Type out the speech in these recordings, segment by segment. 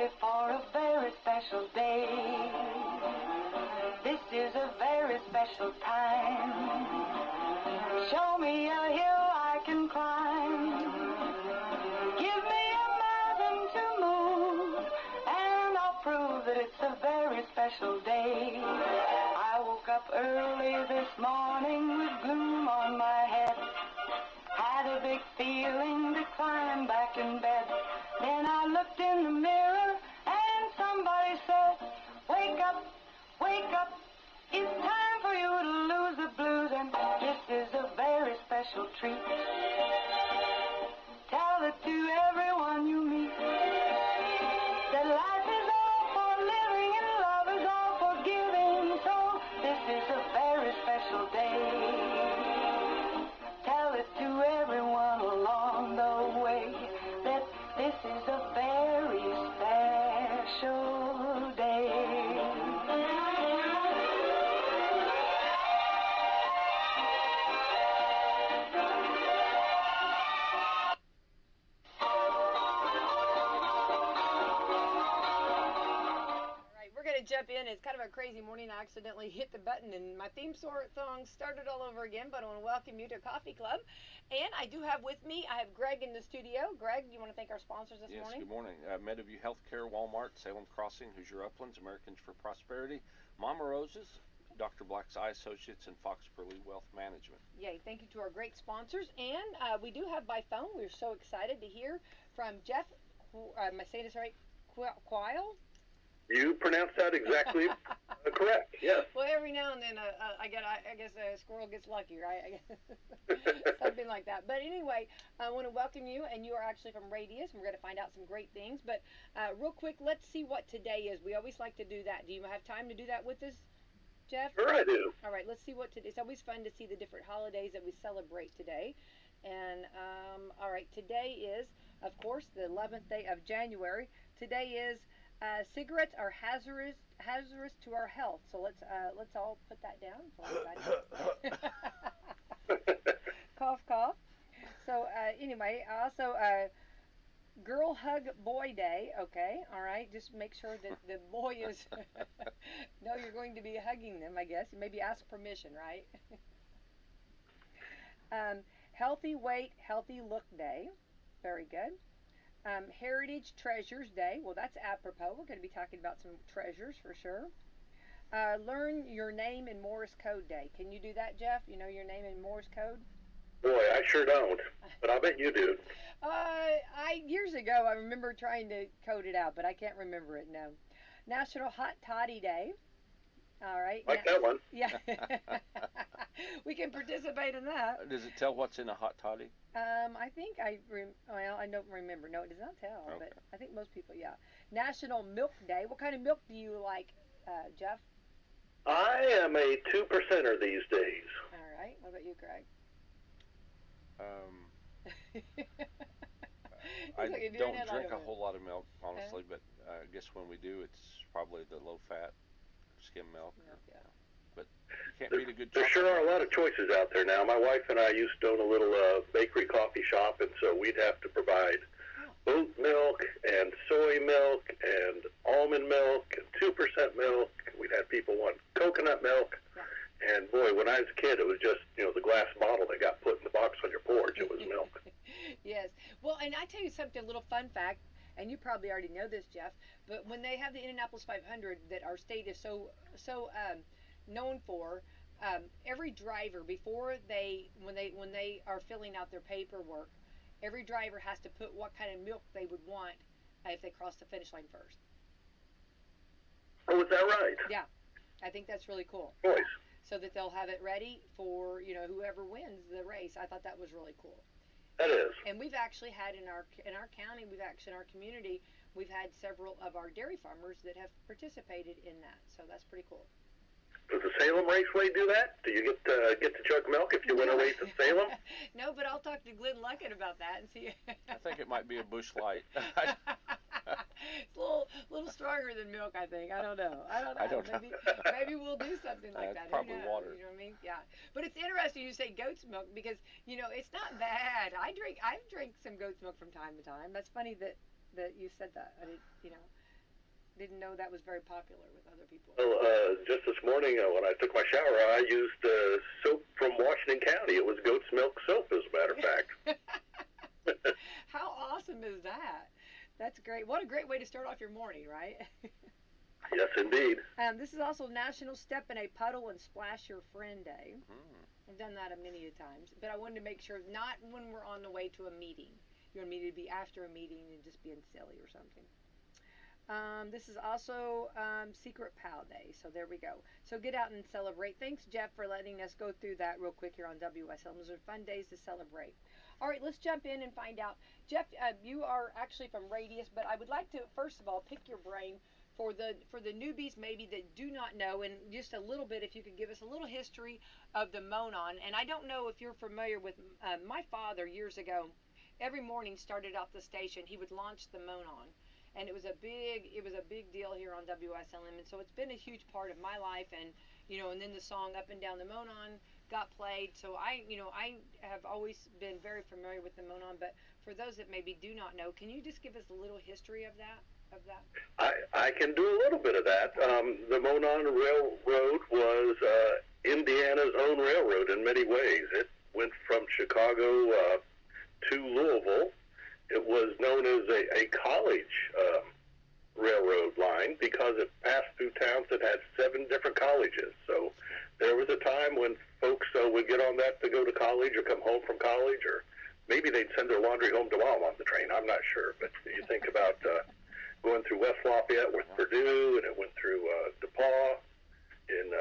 early for a very special day. This is a very special time. Show me a hill I can climb. Give me a mountain to move, and I'll prove that it's a very special day. I woke up early this morning with gloom on my head. Had a big feeling to climb back in bed. Then I looked in the mirror and somebody said, wake up, wake up. It's time for you to lose the blues, and this is a very special treat. Tell it to everyone you meet, that life is all for living and love is all for giving. So this is a very special day. Tell it to everyone along the way that this is a very special day. Jump in. It's kind of a crazy morning. I accidentally hit the button and my theme song started all over again, but I want to welcome you to Coffee Club. And I do have with me, I have Greg in the studio. Greg, you want to thank our sponsors this morning? Yes, good morning. Mediview Healthcare, Walmart, Salem Crossing, Hoosier Uplands, Americans for Prosperity, Mama Roses, Dr. Black's Eye Associates, and Fox Burley Wealth Management. Yay, thank you to our great sponsors. And we do have by phone, we're so excited to hear from Jeff, am I saying this right, Quyle? You pronounced that exactly correct, yes. Well, every now and then I guess a squirrel gets lucky, right? Something like that. But anyway, I want to welcome you, and you are actually from Radius, and we're going to find out some great things. But real quick, let's see what today is. We always like to do that. Do you have time to do that with us, Jeff? Sure I do. All right, let's see what today. It's always fun to see the different holidays that we celebrate today. And all right, today is, of course, the 11th day of January. Today is cigarettes are hazardous to our health. So let's all put that down. Cough, cough. So anyway, also Girl Hug Boy Day. Okay, all right. Just make sure that the boy is know you're going to be hugging them. I guess maybe ask permission, right? Healthy Weight, Healthy Look Day. Very good. Heritage Treasures Day. Well, that's apropos. We're going to be talking about some treasures for sure. Learn your name in Morse code day. Can you do that, Jeff? You know your name in Morse code? Boy, I sure don't, but I bet you do. Years ago, I remember trying to code it out, but I can't remember it now. National Hot Toddy Day. All right. Like that one. Yeah. We can participate in that. Does it tell what's in a hot toddy? I think I don't remember. No, it does not tell, okay. But I think most people, yeah. National Milk Day. What kind of milk do you like, Jeff? I am a 2%er these days. All right. What about you, Greg? I don't drink a whole lot of milk, honestly, but I guess when we do, it's probably the low-fat skim milk. Yeah. But you can't beat a good There sure are a lot of choices out there now. My wife and I used to own a little bakery coffee shop, and so we'd have to provide oat milk and soy milk and almond milk and 2% milk. We'd have people want coconut milk. Yeah. And boy, when I was a kid, it was just, the glass bottle that got put in the box on your porch. It was milk. Yes. Well, and I tell you something, a little fun fact, and you probably already know this, Jeff, but when they have the Indianapolis 500 that our state is so known for, every driver when they are filling out their paperwork, every driver has to put what kind of milk they would want if they cross the finish line first. Oh, is that right? Yeah, I think that's really cool. Boys. So that they'll have it ready for whoever wins the race. I thought that was really cool. That is. And we've actually had in our county, in our community, we've had several of our dairy farmers that have participated in that. So that's pretty cool. Does the Salem Raceway do that? Do you get to chug milk if you win a race at Salem? No, but I'll talk to Glenn Luckett about that and see. I think it might be a Busch Light. It's a little stronger than milk, I think. I don't know. Maybe we'll do something like that. Probably water. You know what I mean? Yeah. But it's interesting you say goat's milk because it's not bad. I've drank some goat's milk from time to time. That's funny that you said that. I did, didn't know that was very popular with other people. Well, just this morning when I took my shower, I used soap from Washington County. It was goat's milk soap, as a matter of fact. How awesome is that? That's great. What a great way to start off your morning, right? Yes, indeed. This is also National Step in a Puddle and Splash Your Friend Day. I've done that many a times, but I wanted to make sure not when we're on the way to a meeting. You want me to be after a meeting and just being silly or something. This is also Secret Pal Day, so there we go. So get out and celebrate. Thanks, Jeff, for letting us go through that real quick here on WSLM. Those are fun days to celebrate. All right, let's jump in and find out. Jeff, you are actually from Radius, but I would like to, first of all, pick your brain for the newbies maybe that do not know, and just a little bit, if you could give us a little history of the Monon. And I don't know if you're familiar with my father years ago. Every morning started off the station, he would launch the Monon. And it was a big deal here on WSLM, and so it's been a huge part of my life. And and then the song "Up and Down the Monon" got played, so I have always been very familiar with the Monon. But for those that maybe do not know, can you just give us a little history of that? I can do a little bit of that. The Monon Railroad was Indiana's own railroad in many ways. It went from Chicago to Louisville. It was known as a college railroad line because it passed through towns that had 7 different colleges. So there was a time when folks would get on that to go to college or come home from college, or maybe they'd send their laundry home to mom on the train. I'm not sure. But you think about going through West Lafayette with Purdue, and it went through DePaul in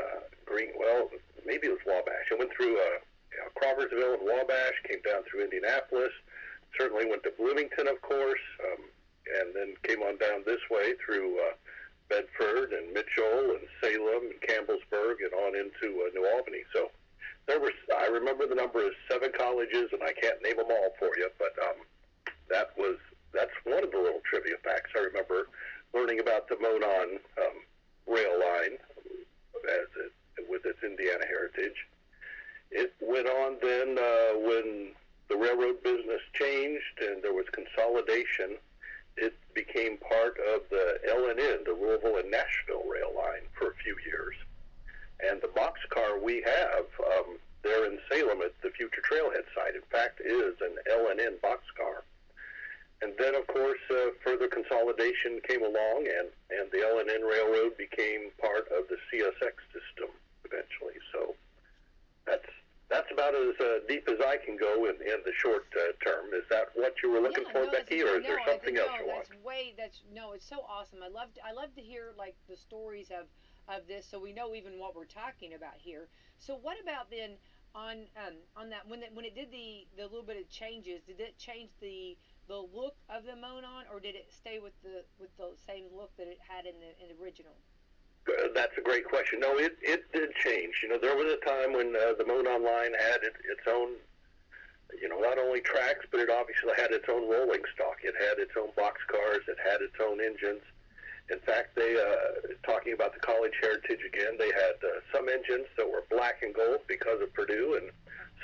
maybe it was Wabash. It went through Crawfordsville and Wabash, came down through Indianapolis, certainly went to Bloomington, of course, and then came on down this way through Bedford and Mitchell and Salem and Campbellsburg and on into New Albany. So I remember the number is 7 colleges, and I can't name them all for you, but that's one of the little trivia facts. I remember learning about the Monon rail line with its Indiana heritage. It went on then when the railroad business changed and there was consolidation. It became part of the L&N, the Louisville and Nashville rail line, for a few years. And the boxcar we have there in Salem at the future Trailhead site, in fact, is an L&N boxcar. And then, of course, further consolidation came along, and the L&N Railroad became part of the CSX system eventually. So that's about as deep as I can go in the short term. Is that what you were looking for, Becky, or is there something else you want? It's so awesome. I love to hear like the stories of this, so we know even what we're talking about here. So what about then on that when it did the little bit of changes? Did it change the look of the Monon, or did it stay with the same look that it had in the original? That's a great question. No, it did change. There was a time when the Monon line had its own, not only tracks, but it obviously had its own rolling stock. It had its own boxcars. It had its own engines. In fact, they, talking about the college heritage again, they had some engines that were black and gold because of Purdue, and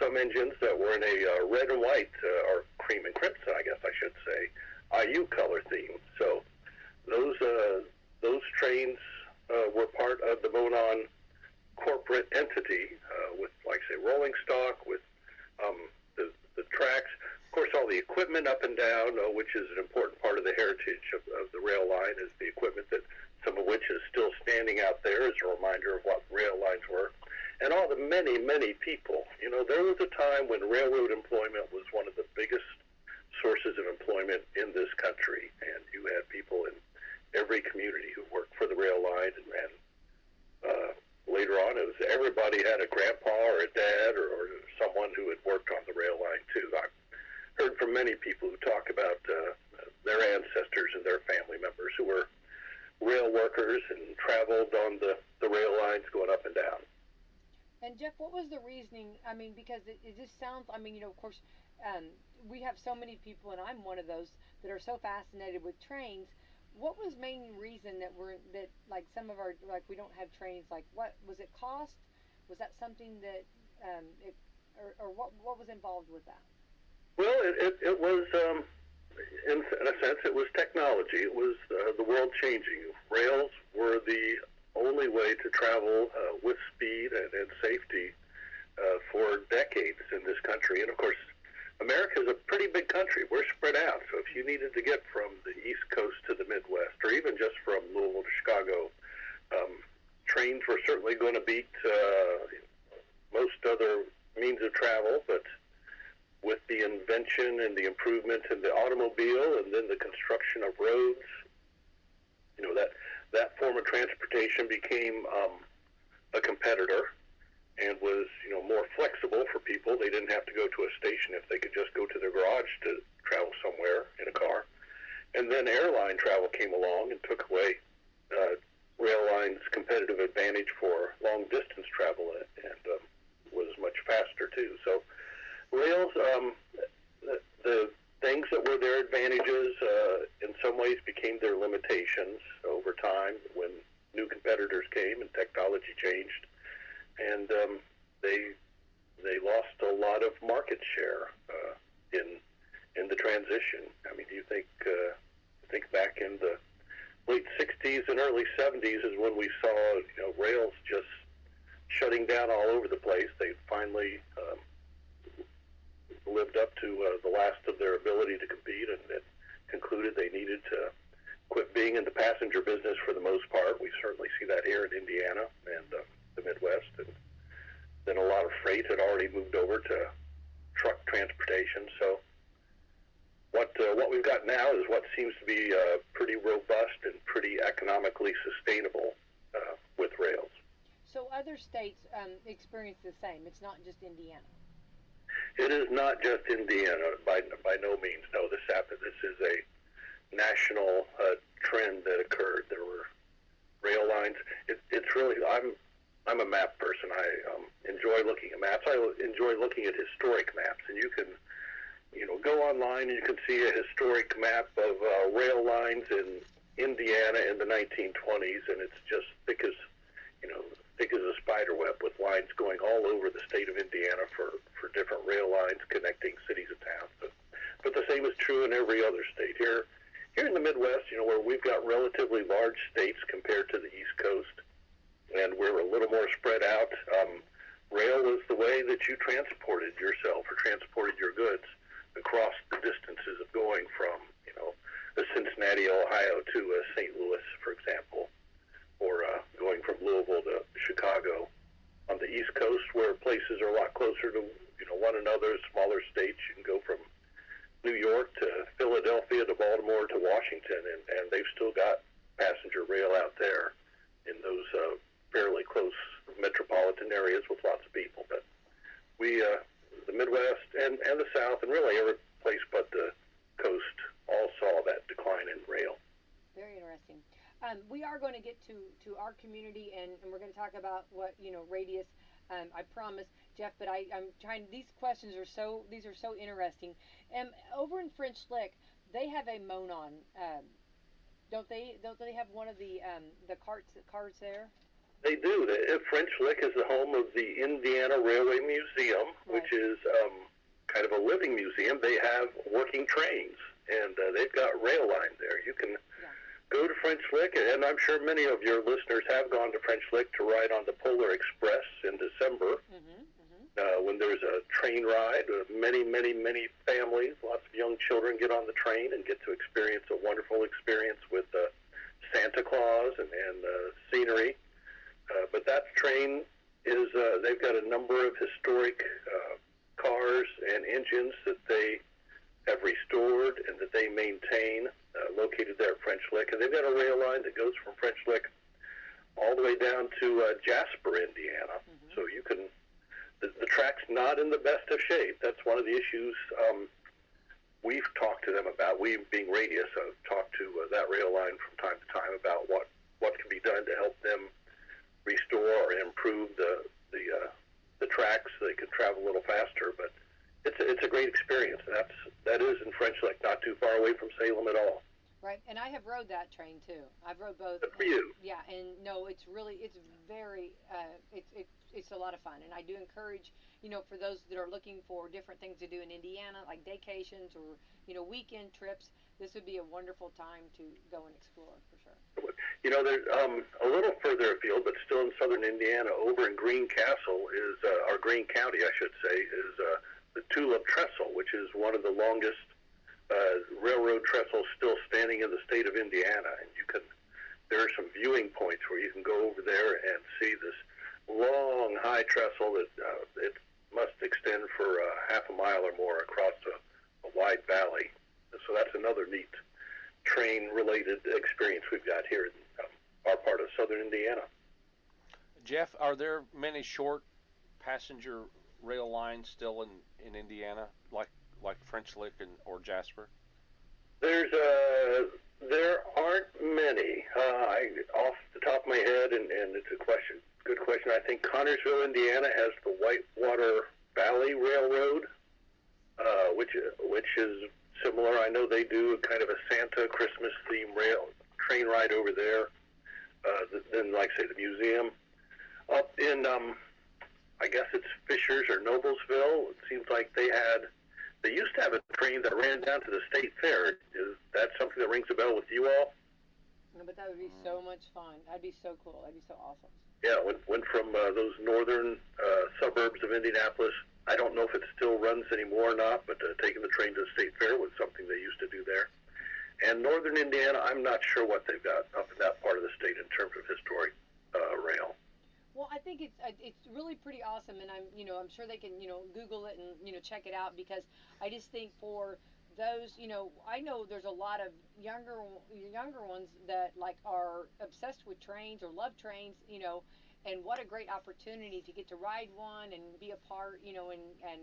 some engines that were in a red and white, or cream and crimson, I guess I should say, IU color theme. So those trains were part of the Monon corporate entity with, like I say, rolling stock, with the tracks. Of course, all the equipment up and down, which is an important part of the heritage of the rail line, is the equipment that some of which is still standing out there as a reminder of what rail lines were. And all the many, many people. There was a time when railroad employment was one of the biggest sources of employment in this country, and you had people in every community who worked for the rail line, and later on, it was everybody had a grandpa or a dad or someone who had worked on the rail line too. I've heard from many people who talk about their ancestors and their family members who were rail workers and traveled on the rail lines going up and down. And Jeff, what was the reasoning? I mean, because it just sounds, of course, we have so many people, and I'm one of those, that are so fascinated with trains. What was main reason that like some of our, like, we don't have trains? Like, what was it? Cost? Was that something that or what was involved with that? Well, it was in a sense, it was technology. It was the world changing. Rails were the only way to travel with speed and safety for decades in this country. And of course, America is a pretty big country. We're spread out. So if you needed to get from the East Coast to the Midwest, or even just from Louisville to Chicago, trains were certainly going to beat most other means of travel. But with the invention and the improvement in the automobile and then the construction of roads, that form of transportation became a competitor and was, more flexible for people. They didn't have to go to a station if they could just go to their garage to travel somewhere in a car. And then airline travel came along and took away rail lines' competitive advantage for long-distance travel and was much faster, too. So rails, the things that were their advantages in some ways became their limitations over time when new competitors came and technology changed. And they lost a lot of market share in the transition. I mean, do you think back in the late 60s and early 70s is when we saw rails just shutting down all over the place. They finally lived up to the last of their ability to compete and concluded they needed to quit being in the passenger business for the most part. We certainly see that here in Indiana and the Midwest. And then a lot of freight had already moved over to truck transportation. So what we've got now is what seems to be pretty robust and pretty economically sustainable with rails. So other states experience the same. It's not just Indiana. It is not just Indiana, by no means. No, this is a national trend that occurred. There were rail lines. It's really, I'm a map person. I enjoy looking at maps. I enjoy looking at historic maps, and you can, go online and you can see a historic map of rail lines in Indiana in the 1920s, and it's just thick as a spider web with lines going all over the state of Indiana for different rail lines connecting cities and towns. But the same is true in every other state. Here in the Midwest, where we've got relatively large states compared to the East Coast, and we're a little more spread out, rail was the way that you transported yourself or transported your goods across the distances of going from, Cincinnati, Ohio to St. Louis, for example, or going from Louisville to Chicago. On the East Coast, where places are a lot closer to, one another, smaller states, you can go from New York to Philadelphia to Baltimore to Washington, and they've still got passenger rail out there in those fairly close metropolitan areas with lots of people. But we, the Midwest and the South, and really every place but the coast, all saw that decline in rail. Very interesting. We are going to get to our community, and we're going to talk about what, radius. I promise, Jeff, but I'm trying. These questions are so interesting. Over in French Lick, they have a Monon. Don't they have one of the cars there? They do. French Lick is the home of the Indiana Railway Museum, right, which is kind of a living museum. They have working trains, and they've got rail line there. You can go to French Lick, and I'm sure many of your listeners have gone to French Lick to ride on the Polar Express in December, when there's a train ride. Many families, lots of young children get on the train and get to experience a wonderful experience with Santa Claus and scenery. But that train is, they've got a number of historic cars and engines that they have restored and that they maintain, located there at French Lick. And they've got a rail line that goes from French Lick all the way down to Jasper, Indiana. So you can, the track's not in the best of shape. That's one of the issues we've talked to them about. We, being Radius, have talked to that rail line from time to time about what can be done to help them restore or improve the tracks so they can travel a little faster. But it's a great experience. That is in French Lick, not too far away from Salem at all. Right, and I have rode that train too. I've rode both. Good for you. Yeah, and no, it's very, it's a lot of fun, and I do encourage, for those that are looking for different things to do in Indiana, like vacations or weekend trips, this would be a wonderful time to go and explore for sure. There's a little further afield, but still in southern Indiana, over in Green Castle is, or Green County, I should say, is the Tulip Trestle, which is one of the longest railroad trestles still standing in the state of Indiana. And there are some viewing points where you can go over there and see this long, high trestle that it must extend for half a mile or more across a wide valley. So that's another neat train-related experience we've got here in our part of southern Indiana. Jeff, are there many short passenger rail lines still in Indiana, like French Lick or Jasper? There aren't many. Off the top of my head, and it's a good question. I think Connersville, Indiana, has the Whitewater Valley Railroad, which is similar. I know they do kind of a Santa Christmas theme train ride over there. Then, like I say, the museum up in I guess it's Fishers or Noblesville. It seems like they used to have a train that ran down to the state fair. Is that something that rings a bell with you all? No, but that would be so much fun. That'd be so cool. That'd be so awesome. Yeah, went from those northern suburbs of Indianapolis. I don't know if it still runs anymore or not, but taking the train to the state fair was something they used to do there. And northern Indiana, I'm not sure what they've got up in that part of the state in terms of historic rail. Well, I think it's really pretty awesome, and I'm sure they can Google it and check it out, because I just think for those I know there's a lot of younger ones that like are obsessed with trains or love trains, and what a great opportunity to get to ride one and be a part, and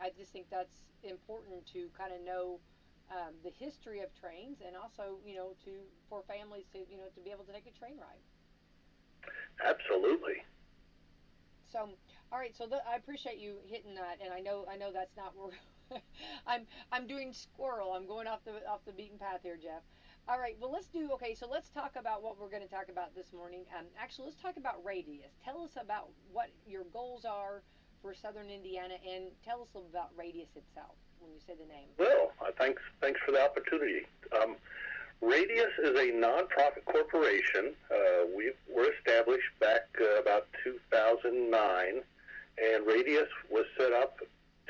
I just think that's important to kind of know the history of trains, and also for families to to be able to take a train ride. Absolutely. So, all right. So I appreciate you hitting that, and I know that's not where I'm doing squirrel. I'm going off the beaten path here, Jeff. All right. Well, so let's talk about what we're going to talk about this morning. Actually, let's talk about Radius. Tell us about what your goals are for Southern Indiana, and tell us about Radius itself when you say the name. Well, thanks for the opportunity. Radius is a nonprofit corporation. We were established back about 2009, and Radius was set up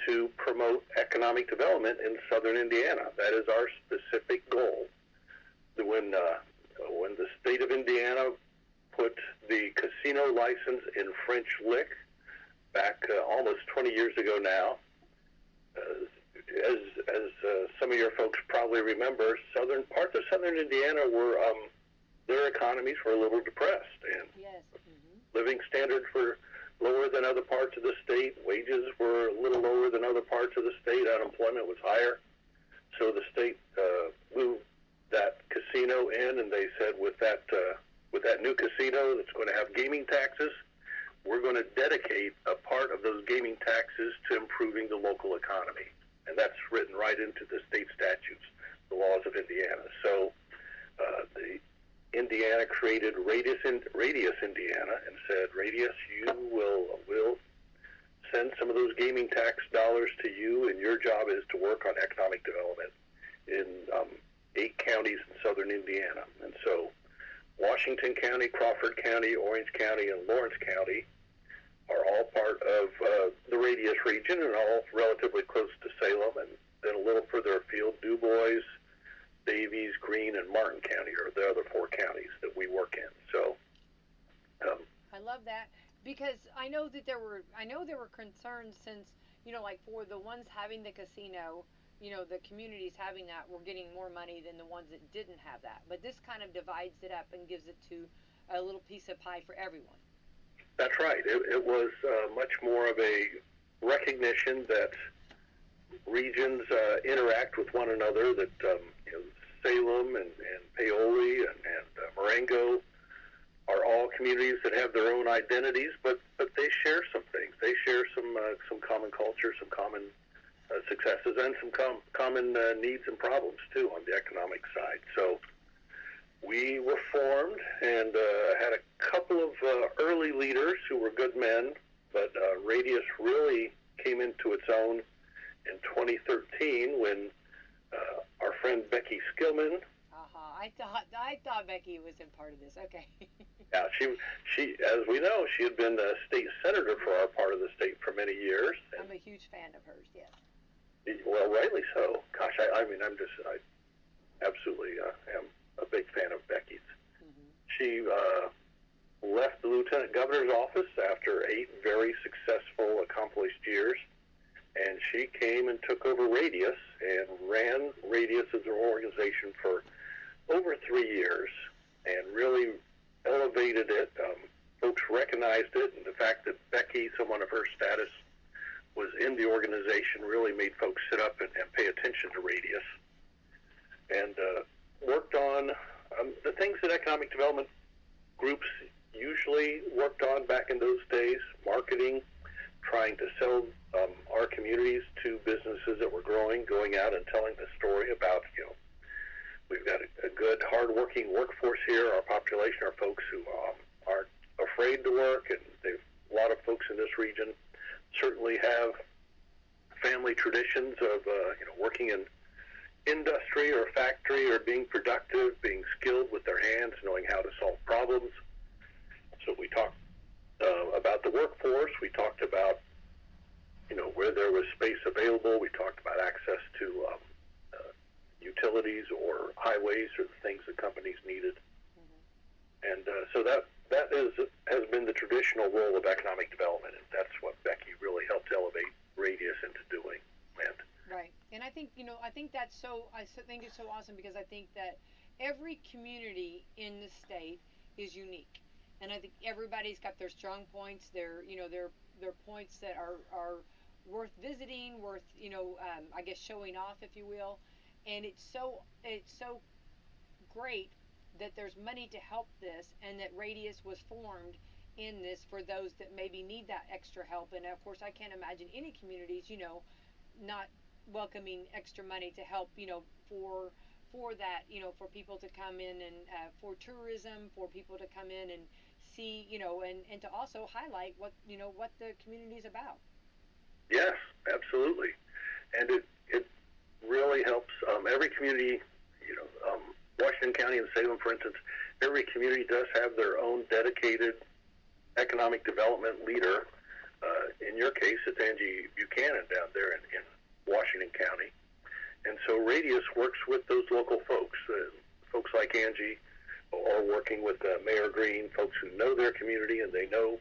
to promote economic development in southern Indiana. That is our specific goal. When the state of Indiana put the casino license in French Lick back almost 20 years ago now, as some of your folks probably remember, parts of southern Indiana were their economies were a little depressed, and yes. Living standards were lower than other parts of the state. Wages were a little lower than other parts of the state. Unemployment was higher. So the state moved that casino in, and they said, with that new casino that's going to have gaming taxes, we're going to dedicate a part of those gaming taxes to improving the local economy. And that's written right into the state statutes, the laws of Indiana. So the Indiana created Radius Indiana and said, Radius, you will send some of those gaming tax dollars to you, and your job is to work on economic development in 8 counties in southern Indiana. And so Washington County, Crawford County, Orange County, and Lawrence County are all part of the Radius region, and all relatively close to Salem, and then a little further afield, DuBois, Davies, Greene, and Martin County are the other 4 counties that we work in. So I love that, because I know there were concerns since like for the ones having the casino, the communities having that were getting more money than the ones that didn't have that. But this kind of divides it up and gives it to a little piece of pie for everyone. That's right. It was much more of a recognition that regions interact with one another, that Salem and Paoli and Marengo are all communities that have their own identities, but they share some things. They share some common culture, some common successes, and some common needs and problems, too, on the economic side. So we were formed and had a couple of early leaders who were good men, but Radius really came into its own in 2013 when our friend Becky Skillman. I thought Becky was in part of this. Okay. Yeah, she, as we know, she had been the state senator for our part of the state for many years. I'm a huge fan of hers. Yes. Well, rightly so. Gosh, I absolutely am a big fan of Becky's. Mm-hmm. She left the lieutenant governor's office after 8 very successful, accomplished years, and she came and took over Radius and ran Radius as an organization for over 3 years and really elevated it. Folks recognized it, and the fact that Becky, someone of her status, was in the organization really made folks sit up and pay attention to Radius, and worked on the things that economic development groups usually worked on back in those days: marketing, trying to sell our communities to businesses that were growing, going out and telling the story about, we've got a good, hard-working workforce here. Our population are folks who aren't afraid to work, and a lot of folks in this region certainly have family traditions of working in industry or factory or being productive, being skilled with their hands, knowing how to solve problems. So we talked about the workforce. We talked about where there was space available. We talked about access to utilities or highways or the things that companies needed. Mm-hmm. And so that has been the traditional role of economic development, and that's what Becky really helped elevate Radius into doing. Right, and I think that's so. I think it's so awesome because I think that every community in the state is unique, and I think everybody's got their strong points, their points that are worth visiting, worth I guess showing off, if you will, and it's so great that there's money to help this, and that Radius was formed in this for those that maybe need that extra help. And of course, I can't imagine any communities, not welcoming extra money to help, for that, for people to come in and for tourism, for people to come in and see, and to also highlight what the community is about. Yes, absolutely, and it really helps every community. Washington County and Salem, for instance, every community does have their own dedicated economic development leader. In your case, it's Angie Buchanan down there in Washington County. And so Radius works with those local folks. Folks like Angie are working with Mayor Green, folks who know their community and they know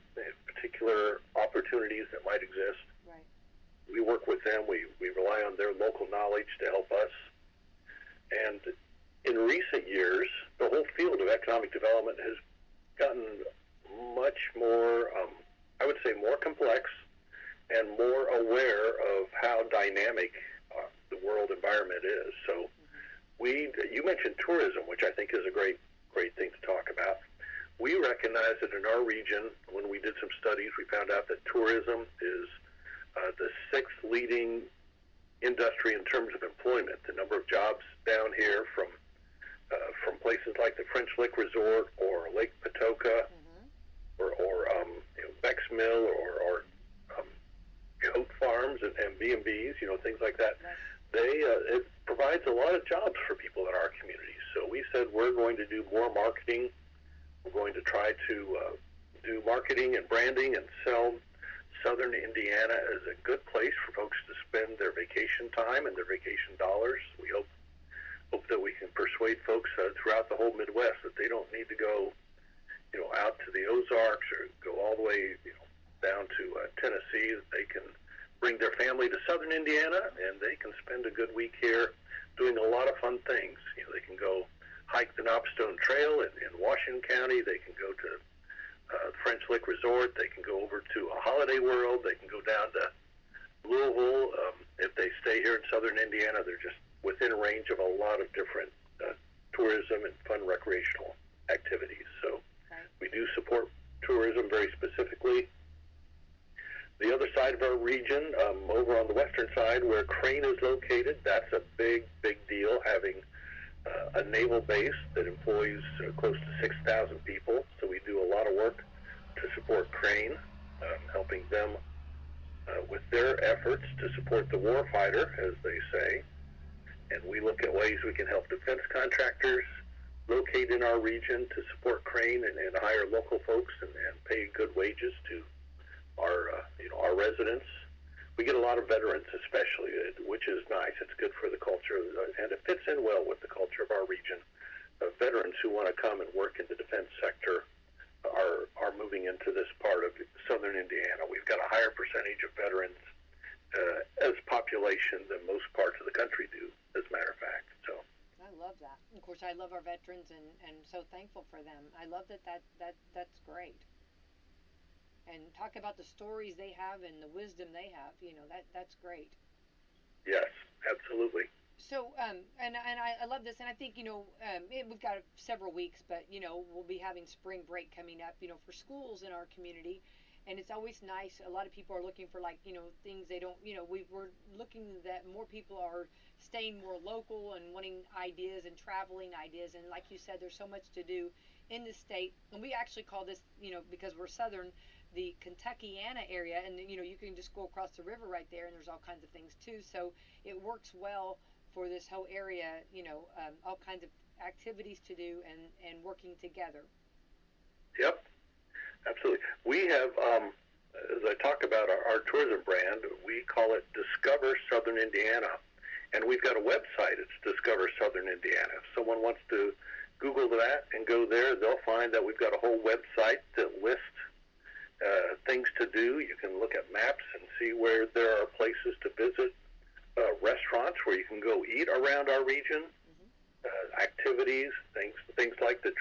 particular opportunities that might exist. Right. We work with them. We rely on their local knowledge to help us. And in recent years, the whole field of economic development has gotten much more, I would say, more complex and more aware of how dynamic the world environment is. So you mentioned tourism, which I think is a great thing to talk about. We recognize that in our region, when we did some studies, we found out that tourism is the 6th leading industry in terms of employment. The number of jobs down here from places like the French Lick Resort or Lake Patoka, or Beck's Mill or goat farms and B&Bs, things like that. It provides a lot of jobs for people in our communities. So we said we're going to do more marketing. We're going to try to do marketing and branding and sell Southern Indiana as a good place for folks to spend their vacation time and their vacation dollars. We hope that we can persuade folks throughout the whole Midwest that they don't need to go, out to the Ozarks or go all the way, down to Tennessee. That they can bring their family to Southern Indiana and they can spend a good week here doing a lot of fun things. They can go hike the Knobstone Trail in Washington County. They can go to French Lick Resort. They can go over to a Holiday World. They can go down to Louisville. If they stay here in Southern Indiana, they're just within range of a lot of different tourism and fun recreational activities. So we do support tourism very specifically. The other side of our region, over on the western side where Crane is located, that's a big deal, having a naval base that employs close to 6,000 people. So we do a lot of work to support Crane, helping them with their efforts to support the warfighter, as they say. And we look at ways we can help defense contractors locate in our region to support Crane and hire local folks and pay good wages to our residents. We get a lot of veterans, especially, which is nice. It's good for the culture, and it fits in well with the culture of our region. Veterans who want to come and work in the defense sector are moving into this part of southern Indiana. We've got a higher percentage of veterans as population than most parts of the country do, as a matter of fact. So I love that. Of course, I love our veterans and so thankful for them. I love that's great. And talk about the stories they have and the wisdom they have. That's great. yes, absolutely. So, and I love this, and I think we've got several weeks, but we'll be having spring break coming up, for schools in our community, and it's always nice. A lot of people are looking for things they don't, we're looking that more people are staying more local and wanting ideas and traveling ideas, and like you said, there's so much to do in the state, and we actually call this, because we're southern, the Kentuckiana area, and you can just go across the river right there, and there's all kinds of things too. So it works well for this whole area. All kinds of activities to do and working together. Yep, absolutely. We have, as I talk about our tourism brand, we call it Discover Southern Indiana, and we've got a website. It's Discover Southern Indiana. If someone wants to Google that and go there, they'll find that we've got a whole website that lists things to do. You can look at maps and see where there are places to visit, restaurants where you can go eat around our region, activities, things like the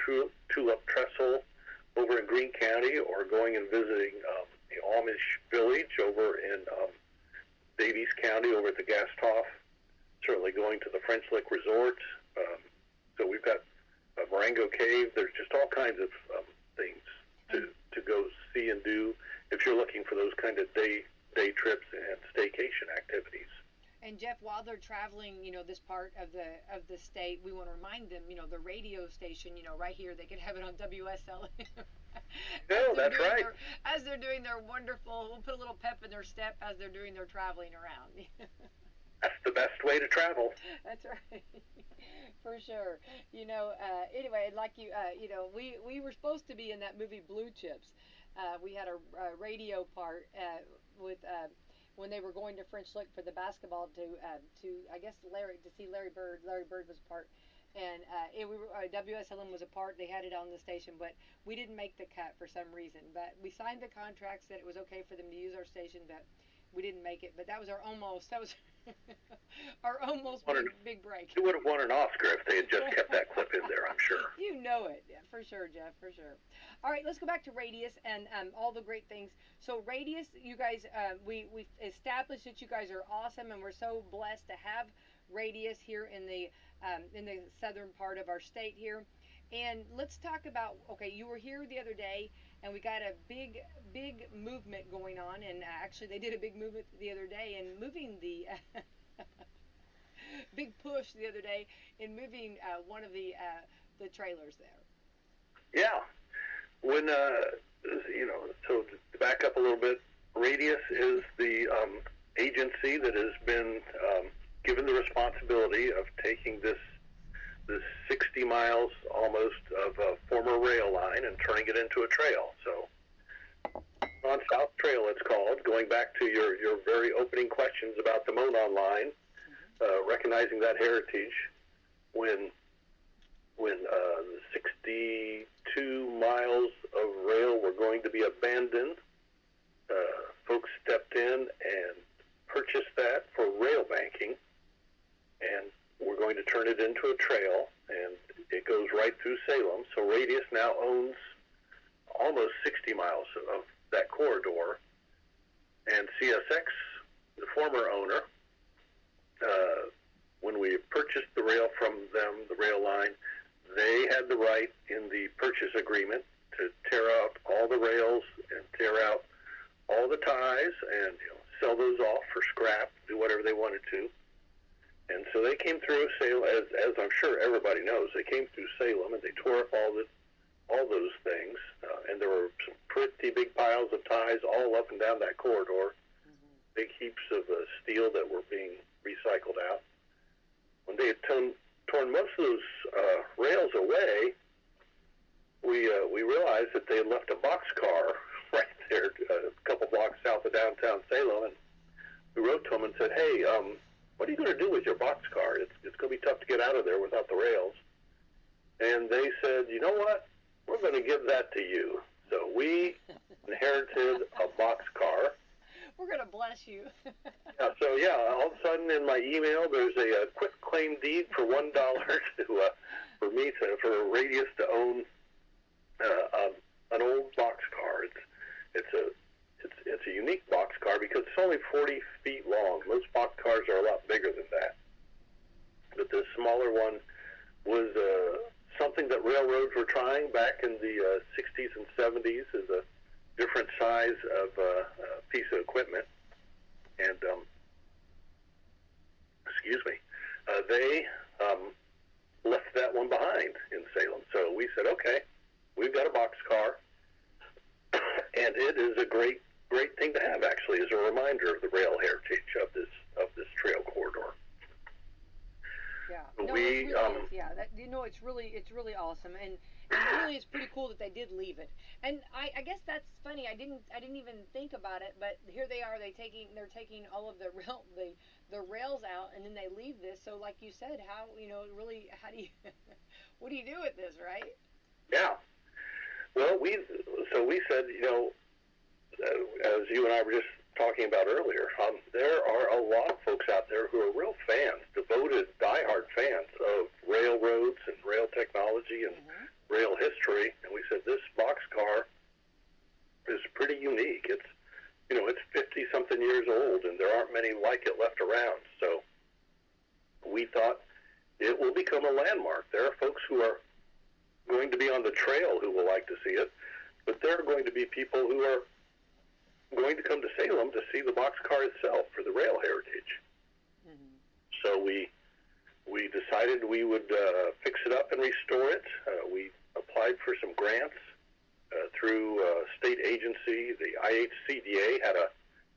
Tulip Trestle over in Greene County, or going and visiting the Amish village over in Davies County over at the Gastoff. Certainly going to the French Lick Resort. So we've got Marengo Cave. There's just all kinds of things to go see and do if you're looking for those kind of day trips and staycation activities. And Jeff, while they're traveling, this part of the state, we want to remind them, the radio station, right here, they can have it on WSLM. No, that's right. As they're doing their wonderful, we'll put a little pep in their step as they're doing their traveling around. That's the best way to travel. That's right. For sure. Anyway, like we were supposed to be in that movie Blue Chips. We had a radio part with when they were going to French Lick for the basketball to I guess to see Larry Bird. Larry Bird was a part, and WSLM was a part. They had it on the station, but we didn't make the cut for some reason. But we signed the contracts that it was okay for them to use our station, but we didn't make it. But that was our almost our almost big break. You would have won an Oscar if they had just kept that clip in there, I'm sure. You know it. Yeah, for sure, Jeff, for sure. All right, let's go back to Radius and all the great things. So Radius, you guys, we've established that you guys are awesome, and we're so blessed to have Radius here in the southern part of our state here. And let's talk about, okay, you were here the other day, and we got a big movement going on, and actually they did a big movement the other day in moving the big push the other day in moving one of the trailers there. Yeah. When so to back up a little bit, Radius is the agency that has been given the responsibility of taking this 60 miles almost of a former rail line and turning it into a trail. So Monon South Trail, it's called, going back to your very opening questions about the Monon line, recognizing that heritage when 62 miles of rail were going to be abandoned, folks stepped in and purchased that for rail banking, and we're going to turn it into a trail, and it goes right through Salem. So Radius now owns almost 60 miles of that corridor, and CSX, the former owner, when we purchased the rail from them, the rail line, they had the right in the purchase agreement to tear out all the rails and tear out all the ties and sell those off for scrap, do whatever they wanted to. And so they came through Salem, as I'm sure everybody knows. They came through Salem and they tore up all those things, and there were some pretty big piles of ties all up and down that corridor. Big heaps of steel that were being recycled out. When they had torn most of those rails away, we realized that they had left a boxcar right there, a couple blocks south of downtown Salem, and we wrote to them and said, "Hey, what are you going to do with your boxcar? It's going to be tough to get out of there without the rails." And they said, "You know what? We're going to give that to you." So we inherited a boxcar. We're going to bless you. All of a sudden in my email, there's a quick claim deed for $1 for Radius to own an old boxcar. It's a unique boxcar because it's only 40 feet long. Most boxcars are a lot bigger than that. But this smaller one was something that railroads were trying back in the 60s and 70s as a different size of piece of equipment. And, they left that one behind in Salem. So we said, okay, we've got a boxcar, and it is a great thing to have, actually, as a reminder of the rail heritage of this trail corridor. Yeah, no, it really is. Yeah, it's really awesome, and really it's pretty cool that they did leave it. And I guess that's funny. I didn't even think about it, but here they are. They're taking all of the rails out, and then they leave this. So, like you said, how do you what do you do with this, right? Yeah. Well, we said, as you and I were just talking about earlier, there are a lot of folks out there who are real fans, devoted, diehard fans of railroads and rail technology and rail history. And we said this boxcar is pretty unique. It's 50-something years old, and there aren't many like it left around. So we thought it will become a landmark. There are folks who are going to be on the trail who will like to see it, but there are going to be people who are going to come to Salem to see the boxcar itself for the rail heritage. So we decided we would fix it up and restore it. We applied for some grants through a state agency. The IHCDA had a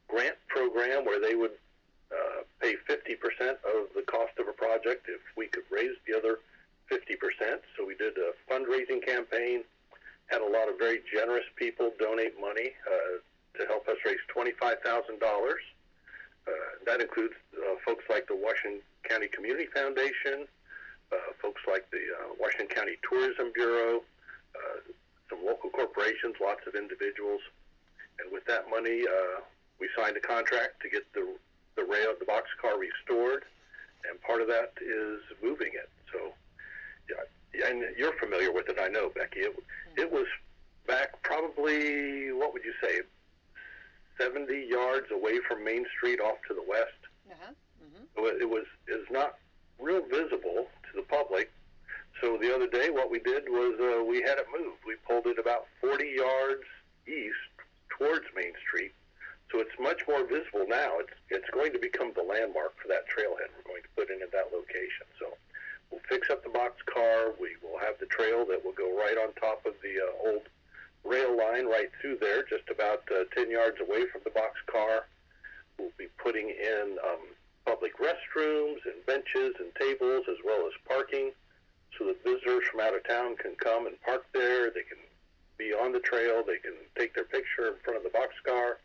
grant program where they would pay 50% of the cost of a project if we could raise the other 50%. So we did a fundraising campaign, had a lot of very generous people donate money to help us raise $25,000. That includes folks like the Washington County Community Foundation, folks like the Washington County Tourism Bureau, some local corporations, lots of individuals. And with that money, we signed a contract to get the boxcar restored, and part of that is moving it. So, yeah, and you're familiar with it, I know, Becky. It was back probably, what would you say, 70 yards away from Main Street off to the west. So it is not real visible to the public. So the other day what we did was we had it moved. We pulled it about 40 yards east towards Main Street. So it's much more visible now. It's going to become the landmark for that trailhead. We're going to put it in that location. So we'll fix up the boxcar. We will have the trail that will go right on top of the old rail line right through there, just about 10 yards away from the boxcar. We'll be putting in public restrooms and benches and tables, as well as parking, so that visitors from out of town can come and park there. They can be on the trail. They can take their picture in front of the boxcar.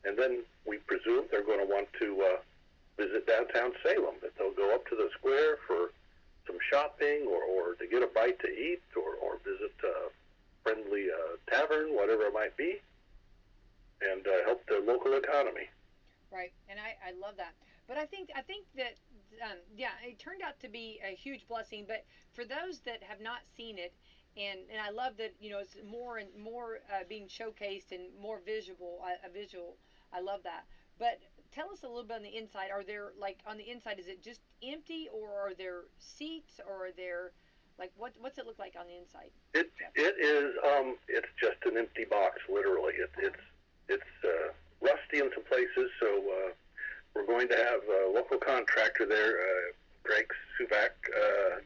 And then we presume they're going to want to visit downtown Salem, that they'll go up to the square for some shopping or to get a bite to eat or visit a friendly tavern, whatever it might be, and help the local economy. Right, and I love that. But I think that, it turned out to be a huge blessing. But for those that have not seen it, and I love that, it's more and more being showcased and more visual. I love that. But tell us a little bit on the inside. Are there, on the inside, is it just empty, or are there seats, or are there, what's it look like on the inside? It is. It's just an empty box, literally. It's rusty in some places, so we're going to have a local contractor there, Greg Suvak,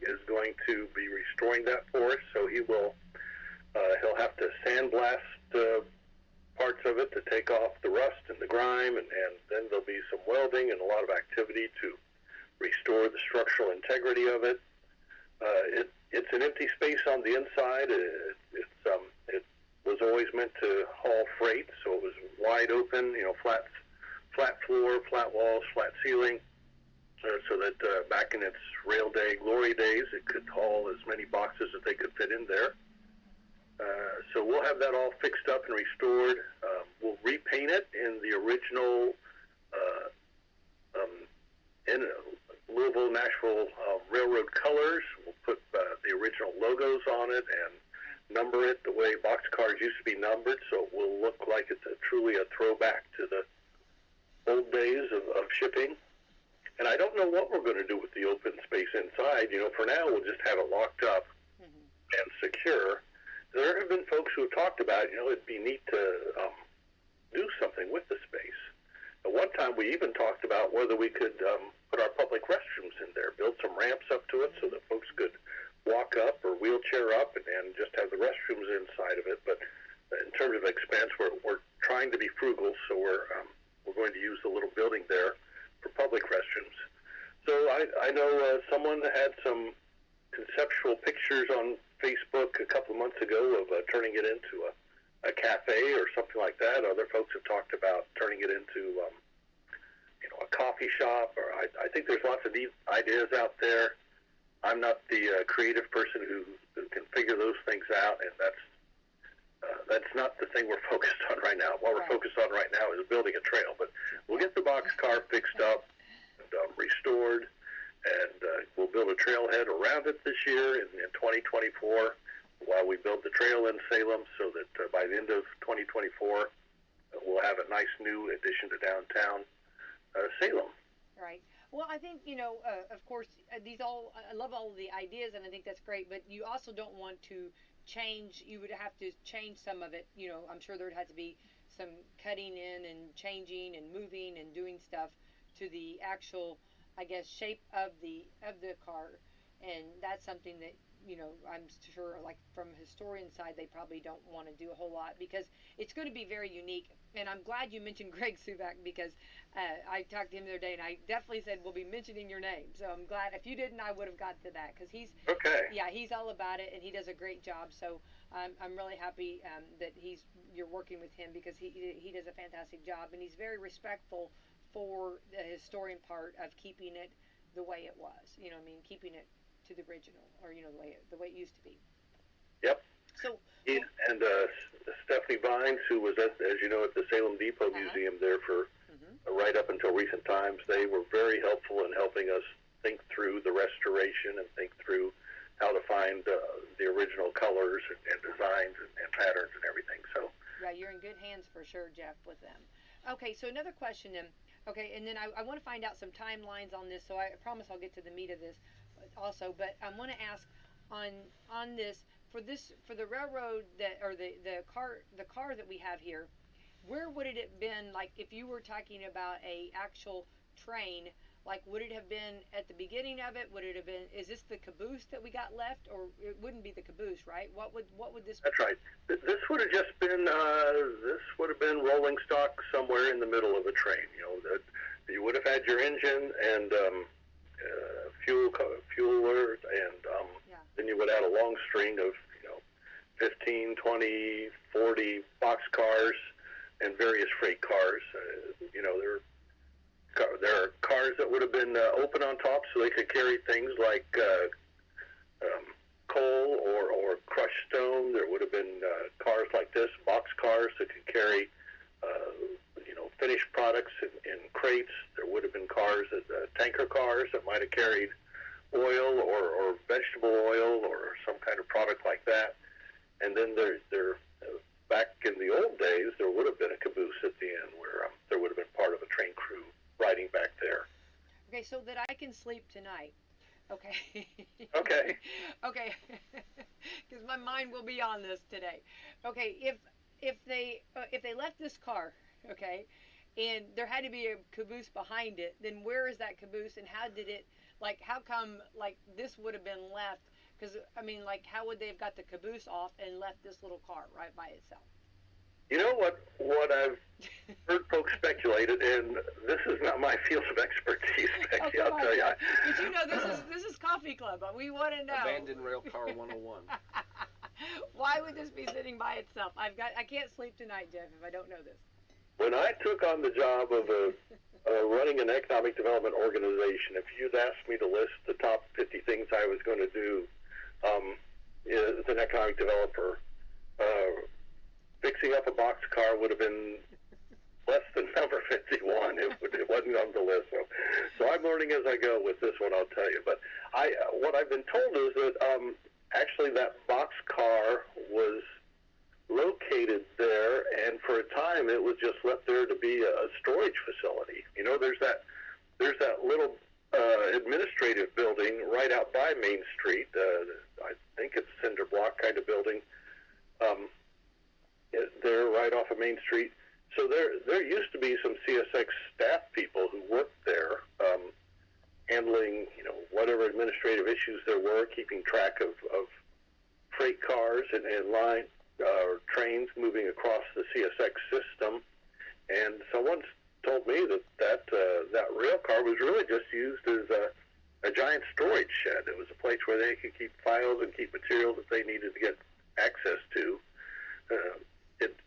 is going to be restoring that for us. So he'll have to sandblast parts of it to take off the rust and the grime, and then there'll be some welding and a lot of activity to restore the structural integrity of it. It's an empty space on the inside. It was always meant to haul freight, so it was wide open, flat floor, flat walls, flat ceiling, so that back in its rail day glory days, it could haul as many boxes as they could fit in there. So we'll have that all fixed up and restored. We'll repaint it in the original in Louisville, Nashville railroad colors. We'll put the original logos on it and number it the way boxcars used to be numbered, so it will look like it's truly a throwback to the old days of shipping. And I don't know what we're going to do with the open space inside. For now, we'll just have it locked up and secure. There have been folks who have talked about, it'd be neat to do something with the space. At one time, we even talked about whether we could put our public restrooms in there, build some ramps up to it so that folks could walk up or wheelchair up and just have the restrooms inside of it. But in terms of expense, we're trying to be frugal, so we're going to use the little building there for public restrooms. So I know someone had some conceptual pictures on Facebook a couple of months ago of turning it into a cafe or something like that. Other folks have talked about turning it into a coffee shop. Or I think there's lots of neat ideas out there. I'm not the creative person who can figure those things out, and that's not the thing we're focused on right now. What we're focused on right now is building a trail. But we'll get the boxcar fixed up and restored, and we'll build a trailhead around it this year in 2024 while we build the trail in Salem, so that by the end of 2024 we'll have a nice new addition to downtown Salem. Right. Well, I think, of course, I love all of the ideas, and I think that's great, but you also don't want to change. You would have to change some of it. I'm sure there would have to be some cutting in and changing and moving and doing stuff to the actual, I guess, shape of the car, and that's something that I'm sure, like from a historian side, they probably don't want to do a whole lot because it's going to be very unique. And I'm glad you mentioned Greg Suvak because I talked to him the other day, and I definitely said we'll be mentioning your name. So I'm glad. If you didn't, I would have got to that because he's he's all about it, and he does a great job. So I'm really happy that you're working with him because he does a fantastic job, and he's very respectful for the historian part of keeping it the way it was. Keeping it to the original, or the way it used to be. Yep. So and Stephanie Vines, who was at the Salem Depot Museum there for right up until recent times, they were very helpful in helping us think through the restoration and think through how to find the original colors and designs and patterns and everything. So you're in good hands for sure, Jeff, with them. Okay, so another question then. Okay, and then I want to find out some timelines on this, so I promise I'll get to the meat of this also, but I want to ask on this for the railroad the car that we have here, where would it have been, like if you were talking about a actual train, like would it have been at the beginning of it? Would it have been, is this the caboose that we got left, or it wouldn't be the caboose, right? What would this That's right. This would have just been rolling stock somewhere in the middle of a train. You would have had your engine and fueler, and then you would add a long string of 15, 20, 40 box cars and various freight cars. There are cars that would have been open on top so they could carry things like coal or crushed stone. There would have been cars like this, box cars that could carry finished products in crates. There would have been cars, tanker cars that might have carried oil or vegetable oil or some kind of product like that. And then back in the old days, there would have been a caboose at the end where there would have been part of a train crew riding back there. Okay, so that I can sleep tonight. Okay. Okay. Okay. Because my mind will be on this today. Okay, if they left this car, okay, and there had to be a caboose behind it, then where is that caboose, and how did it, like, how come, like, this would have been left? Because, I mean, like, how would they have got the caboose off and left this little car right by itself? You know what I've heard folks speculated, and this is not my field of expertise, Becky, I'll tell you. But you know, this is Coffee Club, but we want to know. Abandoned Rail Car 101. Why would this be sitting by itself? I can't sleep tonight, Jeff, if I don't know this. When I took on the job of running an economic development organization, if you'd asked me to list the top 50 things I was going to do as an economic developer, fixing up a box car would have been less than number 51. It wasn't on the list. So I'm learning as I go with this one, I'll tell you. But what I've been told is that actually that box car was located there, and for a time it was just left there to be a storage facility. You know, there's that little administrative building right out by Main Street. I think it's cinder block kind of building. They're right off of Main Street. So there used to be some CSX staff people who worked there, handling, you know, whatever administrative issues there were, keeping track of freight cars and line or trains moving across the CSX system. And someone told me that rail car was really just used as a giant storage shed. It was a place where they could keep files and keep materials that they needed to get access to.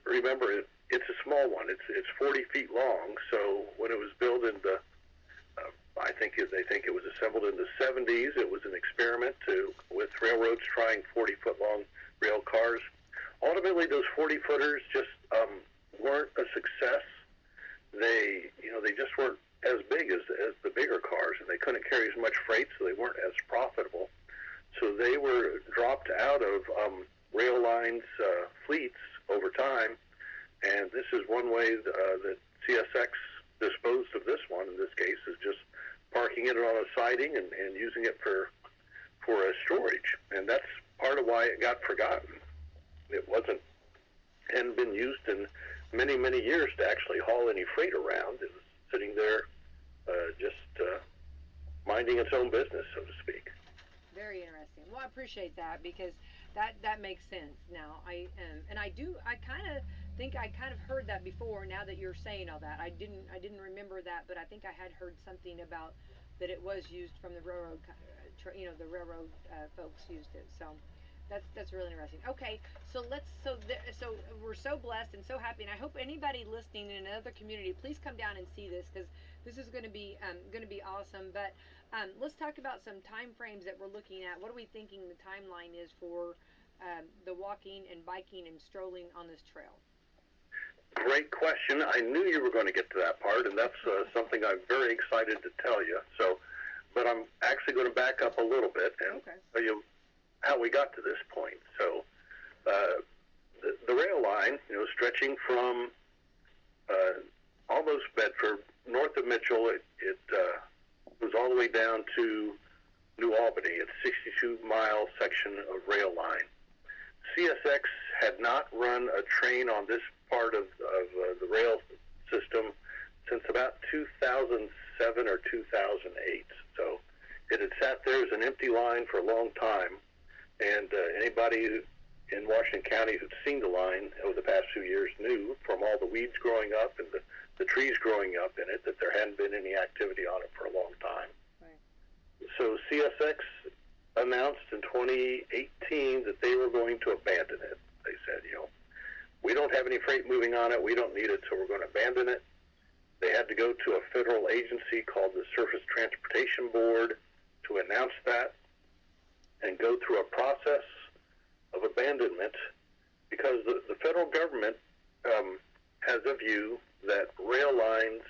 Remember, it's a small one. It's 40 feet long. So when it was built in the, they think it was assembled in the 70s. It was an experiment with railroads trying 40-foot long rail cars. Ultimately, those 40-footers just weren't a success. They just weren't as big as the bigger cars, and they couldn't carry as much freight, so they weren't as profitable. So they were dropped out of rail lines fleets over time, and this is one way that CSX disposed of this one. In this case, is just parking it on a siding and using it for a storage, and that's part of why it got forgotten. It hadn't been used in many, many years to actually haul any freight around. It was sitting there just minding its own business, so to speak. Very interesting. Well, I appreciate that, because that makes sense now. I kind of think I kind of heard that before. Now that you're saying all that, I didn't remember that, but I think I had heard something about that it was used from the railroad. The railroad folks used it. So that's really interesting. Okay, so we're so blessed and so happy, and I hope anybody listening in another community, please come down and see this, because this is going to be awesome. But let's talk about some time frames that we're looking at. What are we thinking the timeline is for the walking and biking and strolling on this trail? Great question. I knew you were going to get to that part, and that's something I'm very excited to tell you. But I'm actually going to back up a little bit and tell you how we got to this point. So the rail line, stretching from almost Bedford, north of Mitchell, it goes all the way down to New Albany. It's a 62-mile section of rail line. CSX had not run a train on this part of the rail system since about 2007 or 2008. So it had sat there as an empty line for a long time, and anybody in Washington County who'd seen the line over the past few years knew from all the weeds growing up and the trees growing up in it that there hadn't been any activity on it for a long time. Right. So CSX announced in 2018 that they were going to abandon it. They said, we don't have any freight moving on it, we don't need it, so we're going to abandon it. They had to go to a federal agency called the Surface Transportation Board to announce that and go through a process of abandonment, because the federal government has a view that rail lines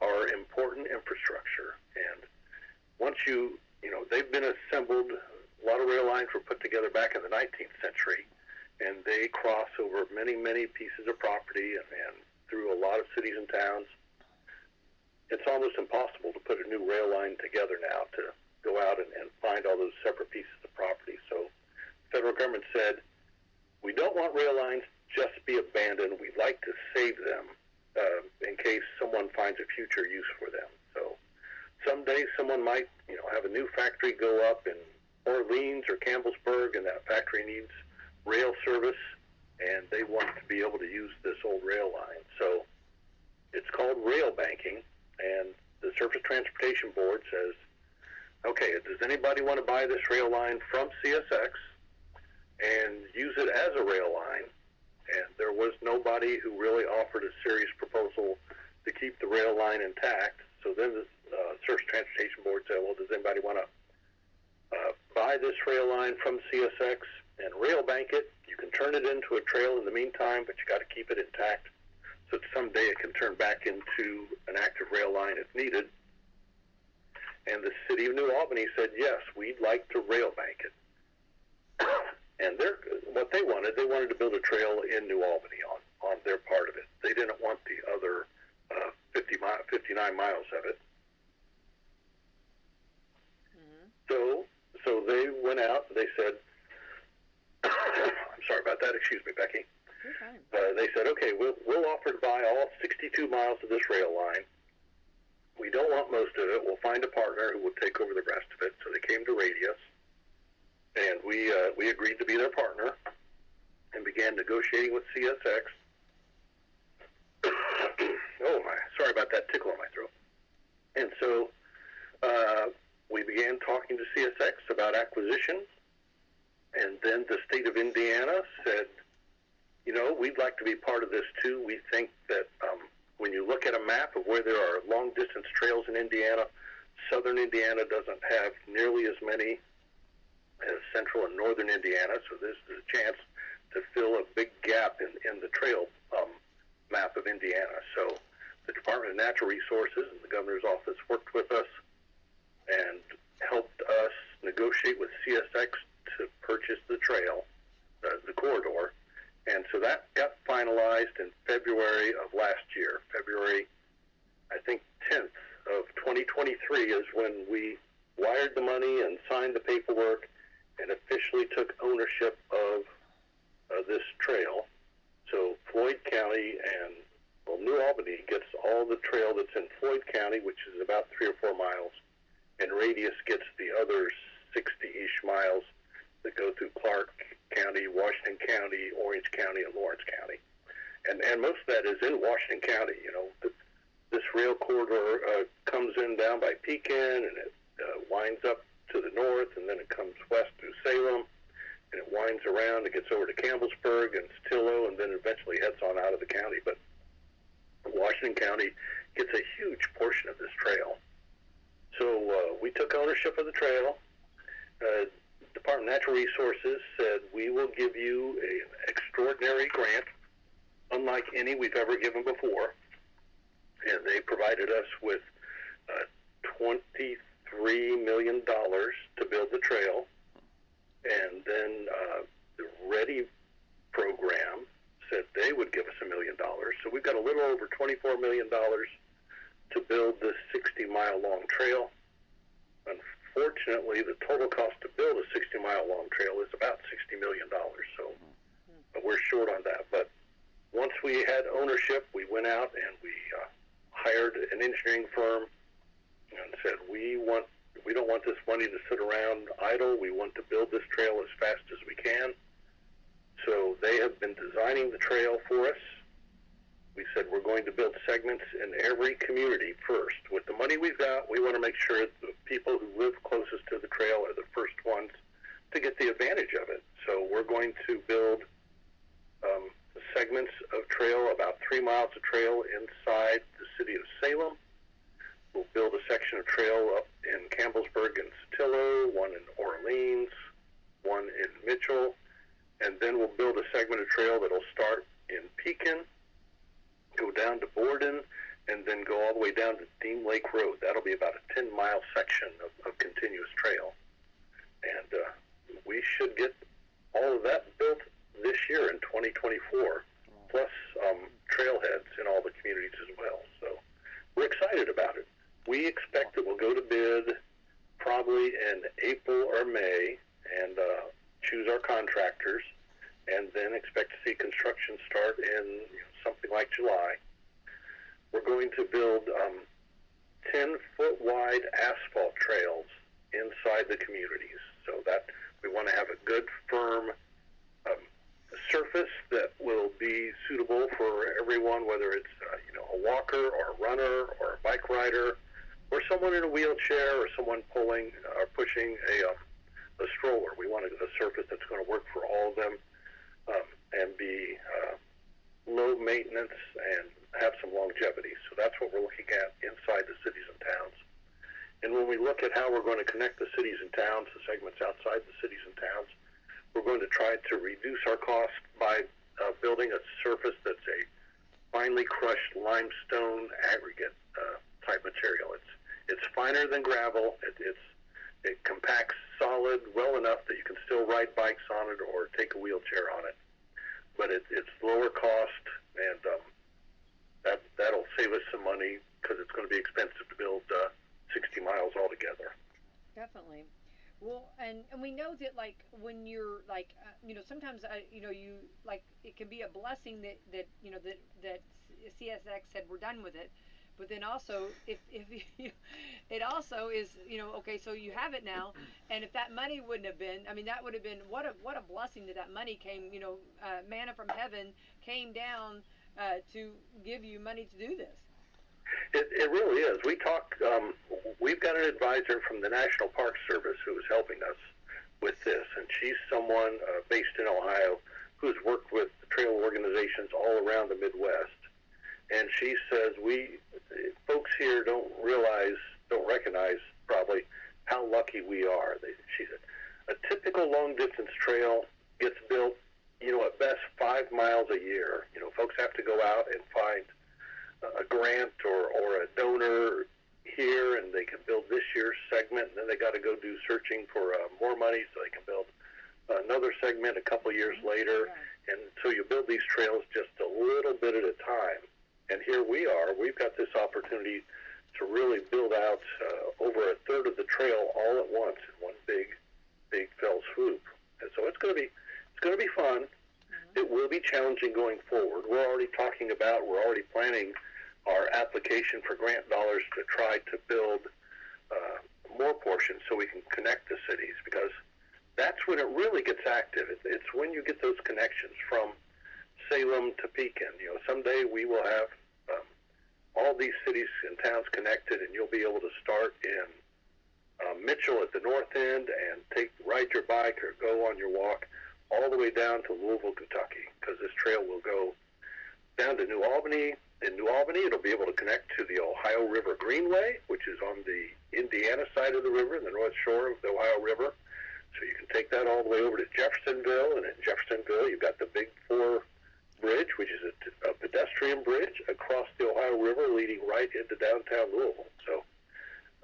are important infrastructure. And once they've been assembled, a lot of rail lines were put together back in the 19th century, and they cross over many, many pieces of property and through a lot of cities and towns. It's almost impossible to put a new rail line together now, to go out and find all those separate pieces of property. So the federal government said, we don't want rail lines just to be abandoned. We'd like to save them in case someone finds a future use for them. So someday someone might, have a new factory go up in Orleans or Campbellsburg, and that factory needs rail service, and they want to be able to use this old rail line. So it's called rail banking, and the Surface Transportation Board says, okay, does anybody want to buy this rail line from CSX and use it as a rail line? And there was nobody who really offered a serious proposal to keep the rail line intact. So then the Surface Transportation Board said, well, does anybody want to buy this rail line from CSX and rail bank it? You can turn it into a trail in the meantime, but you got to keep it intact so that someday it can turn back into an active rail line if needed. And the city of New Albany said, yes, we'd like to rail bank it. And what they wanted to build a trail in New Albany on their part of it. They didn't want the other 59 miles of it. Mm-hmm. So they went out and they said, I'm sorry about that, excuse me, Becky. Okay. They said, okay, we'll offer to buy all 62 miles of this rail line. We don't want most of it. We'll find a partner who will take over the rest of it. So they came to Radius, and we agreed to be their partner and began negotiating with CSX. Oh, sorry about that tickle in my throat. And so we began talking to CSX about acquisition, and then the state of Indiana said, we'd like to be part of this too. We think that when you look at a map of where there are long-distance trails in Indiana, southern Indiana doesn't have nearly as many as central and northern Indiana, so this is a chance to fill a big gap in the trail map of Indiana. So the Department of Natural Resources and the governor's office worked with us and helped us negotiate with CSX to purchase the trail, the corridor. And so that got finalized in February of last year. February, I think, 10th of 2023 is when we wired the money and signed the paperwork and officially took ownership of this trail. So Floyd County and New Albany gets all the trail that's in Floyd County, which is about 3 or 4 miles, and Radius gets the other 60-ish miles that go through Clark County, Washington County, Orange County, and Lawrence County. And most of that is in Washington County. This rail corridor comes in down by Pekin, and it winds up to the north, and then it comes west through Salem, and it winds around. It gets over to Campbellsburg and Stillo, and then eventually heads on out of the county. But Washington County gets a huge portion of this trail. So we took ownership of the trail. Department of Natural Resources said, we will give you an extraordinary grant, unlike any we've ever given before. And they provided us with $23 million to build the trail. And then the READY program said they would give us $1 million. So we've got a little over $24 million to build this 60-mile long trail. Unfortunately, the total cost to build a 60-mile long trail is about $60 million, so we're short on that. But once we had ownership, we went out and we hired an engineering firm and said, we don't want this money to sit around idle. We want to build this trail as fast as we can. So they have been designing the trail for us. We said we're going to build segments in every community first. With the money we've got, we want to make sure the people who live closest to the trail are the first ones to get the advantage of it. So we're going to build segments of trail, about 3 miles of trail inside the city of Salem. We'll build a section of trail up in Campbellsburg and Sotillo, one in Orleans, one in Mitchell, and then we'll build a segment of trail that'll start in Pekin, go down to Borden, and then go all the way down to Dean Lake Road. That'll be about a 10-mile section of continuous trail. And we should get all of that built this year in 2024, plus trailheads in all the communities as well. So we're excited about it. We expect that we'll go to bid probably in April or May and choose our contractors, and then expect to see construction start in something like July. we're going to build 10-foot wide asphalt trails inside the communities, so that we want to have a good, firm surface that will be suitable for everyone, whether it's a walker or a runner or a bike rider or someone in a wheelchair or someone pulling or pushing a stroller. We want a surface that's going to work for all of them and be low maintenance and have some longevity. So that's what we're looking at inside the cities and towns. And when we look at how we're going to connect the cities and towns, the segments outside the cities and towns, we're going to try to reduce our cost by building a surface that's a finely crushed limestone aggregate type material. It's finer than gravel. It compacts solid well enough that you can still ride bikes on it or take a wheelchair on it. But it's lower cost, and that'll save us some money because it's going to be expensive to build 60 miles altogether. Definitely. Well, and we know that, like, when you're like, sometimes you like, it can be a blessing that that CSX said we're done with it, but then also if you, it also is, okay, so you have it now, and if that money wouldn't have been, I mean, that would have been what a blessing that money came, manna from heaven came down to give you money to do this. It really is. We've got an advisor from the National Park Service who is helping us with this, and she's someone based in Ohio who's worked with trail organizations all around the Midwest. And she says folks here don't recognize probably how lucky we are. She said a typical long-distance trail gets built, at best 5 miles a year. Folks have to go out and find a grant or a donor here, and they can build this year's segment, and then they got to go do searching for more money so they can build another segment a couple years later. And so you build these trails just a little bit at a time. And here we are. We've got this opportunity to really build out over a third of the trail all at once in one big fell swoop. And so it's going to be fun. It will be challenging going forward. We're already planning our application for grant dollars to try to build more portions so we can connect the cities, because that's when it really gets active. It's when you get those connections from Salem to Pekin. Someday we will have all these cities and towns connected, and you'll be able to start in Mitchell at the north end and ride your bike or go on your walk all the way down to Louisville, Kentucky, because this trail will go down to New Albany. In New Albany, it'll be able to connect to the Ohio River Greenway, which is on the Indiana side of the river, the north shore of the Ohio River. So you can take that all the way over to Jeffersonville, and in Jeffersonville, you've got the Big 4 Bridge, which is a pedestrian bridge across the Ohio River leading right into downtown Louisville. So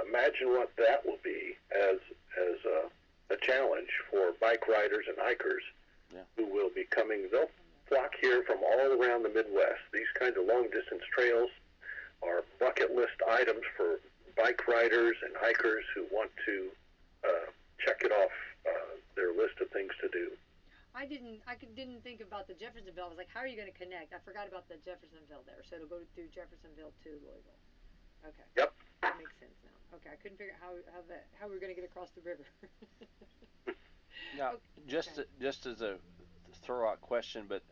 imagine what that will be as a challenge for bike riders and hikers who will be coming. They'll flock here from all around the Midwest. These kinds of long-distance trails are bucket list items for bike riders and hikers who want to check it off their list of things to do. I didn't think about the Jeffersonville. I was like, how are you going to connect? I forgot about the Jeffersonville there. So it'll go through Jeffersonville to Louisville. Okay. Yep. That makes sense now. Okay, I couldn't figure out how we were going to get across the river. Now, just as a throw-out question, but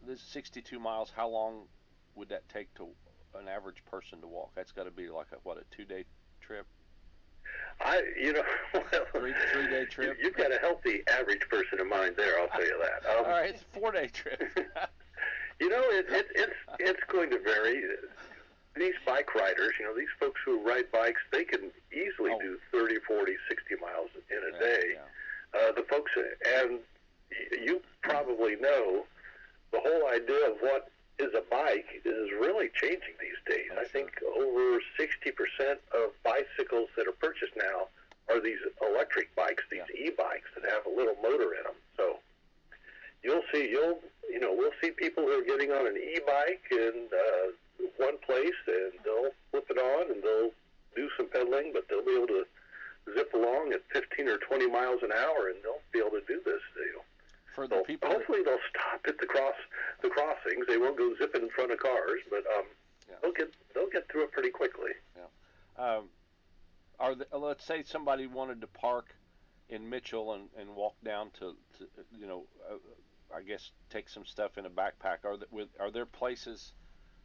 this 62 miles, how long would that take to an average person to walk? That's got to be like a 2-day trip? Three-day trip? You've got a healthy average person in mind there, I'll tell you that. All right, it's a 4-day trip. It's going to vary. These bike riders, these folks who ride bikes, they can easily do 30, 40, 60 miles in a day. Yeah. The folks, and you probably know, the whole idea of what is a bike is really changing these days. I think over 60% of bicycles that are purchased now are these electric bikes, these e-bikes that have a little motor in them. So we'll see people who are getting on an e-bike in one place, and they'll flip it on and they'll do some pedaling, but they'll be able to zip along at 15 or 20 miles an hour, and they'll be able to do this. For the people, hopefully they'll stop at the crossings. They won't go zipping in front of cars, but Yeah. They'll get through it pretty quickly. Yeah. Let's say somebody wanted to park in Mitchell and walk down to I guess take some stuff in a backpack. Are there places?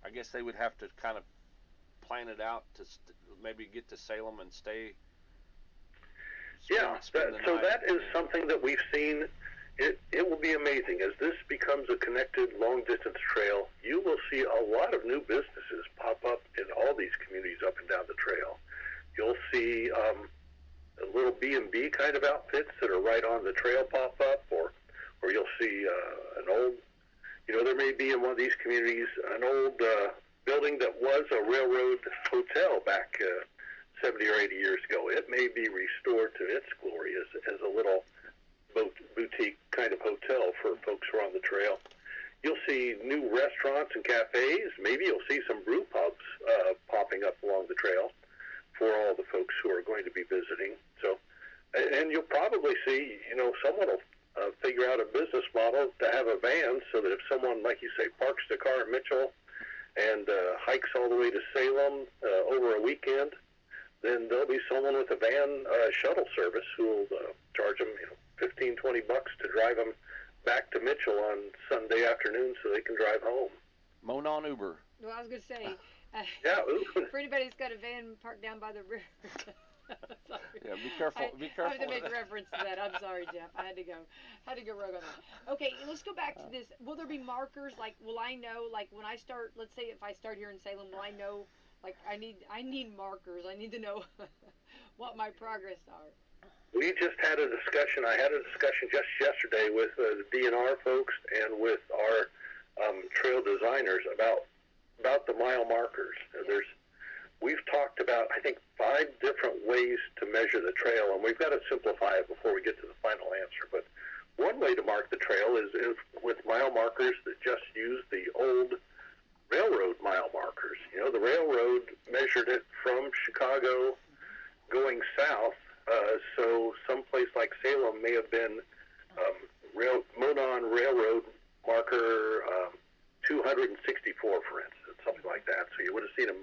I guess they would have to kind of plan it out to maybe get to Salem and stay. Spend the so night. that is something that we've seen. It will be amazing as this becomes a connected long-distance trail. You will see a lot of new businesses pop up in all these communities up and down the trail. You'll see little B&B kind of outfits that are right on the trail pop up, or you'll see an old, there may be in one of these communities an old building that was a railroad hotel back 70 or 80 years ago. It may be restored to its glory as a little boutique kind of hotel for folks who are on the trail. You'll see new restaurants and cafes. Maybe you'll see some brew pubs popping up along the trail for all the folks who are going to be visiting. So, and you'll probably see, someone will figure out a business model to have a van so that if someone, like you say, parks the car in Mitchell and hikes all the way to Salem over a weekend, then there'll be someone with a van shuttle service who will charge them, $15, $20 to drive them back to Mitchell on Sunday afternoon so they can drive home. Monon Uber. Well, I was going to say, yeah, for anybody who's got a van parked down by the river. Yeah, be careful. Be careful. I had to make reference to that. I'm sorry, Jeff. I had to go rogue on that. Okay, let's go back to this. Will there be markers? Like, will I know? Like, when I start, let's say if I start here in Salem, will I know? Like, I need markers. I need to know what my progress are. We just had a discussion. I had a discussion just yesterday with the DNR folks and with our trail designers about the mile markers. We've talked about, I think, 5 different ways to measure the trail, and we've got to simplify it before we get to the final answer. But one way to mark the trail is with mile markers that just use the old railroad mile markers. The railroad measured it from Chicago going south, so someplace like Salem may have been Monon Railroad marker 264, for instance, something like that. So you would have seen a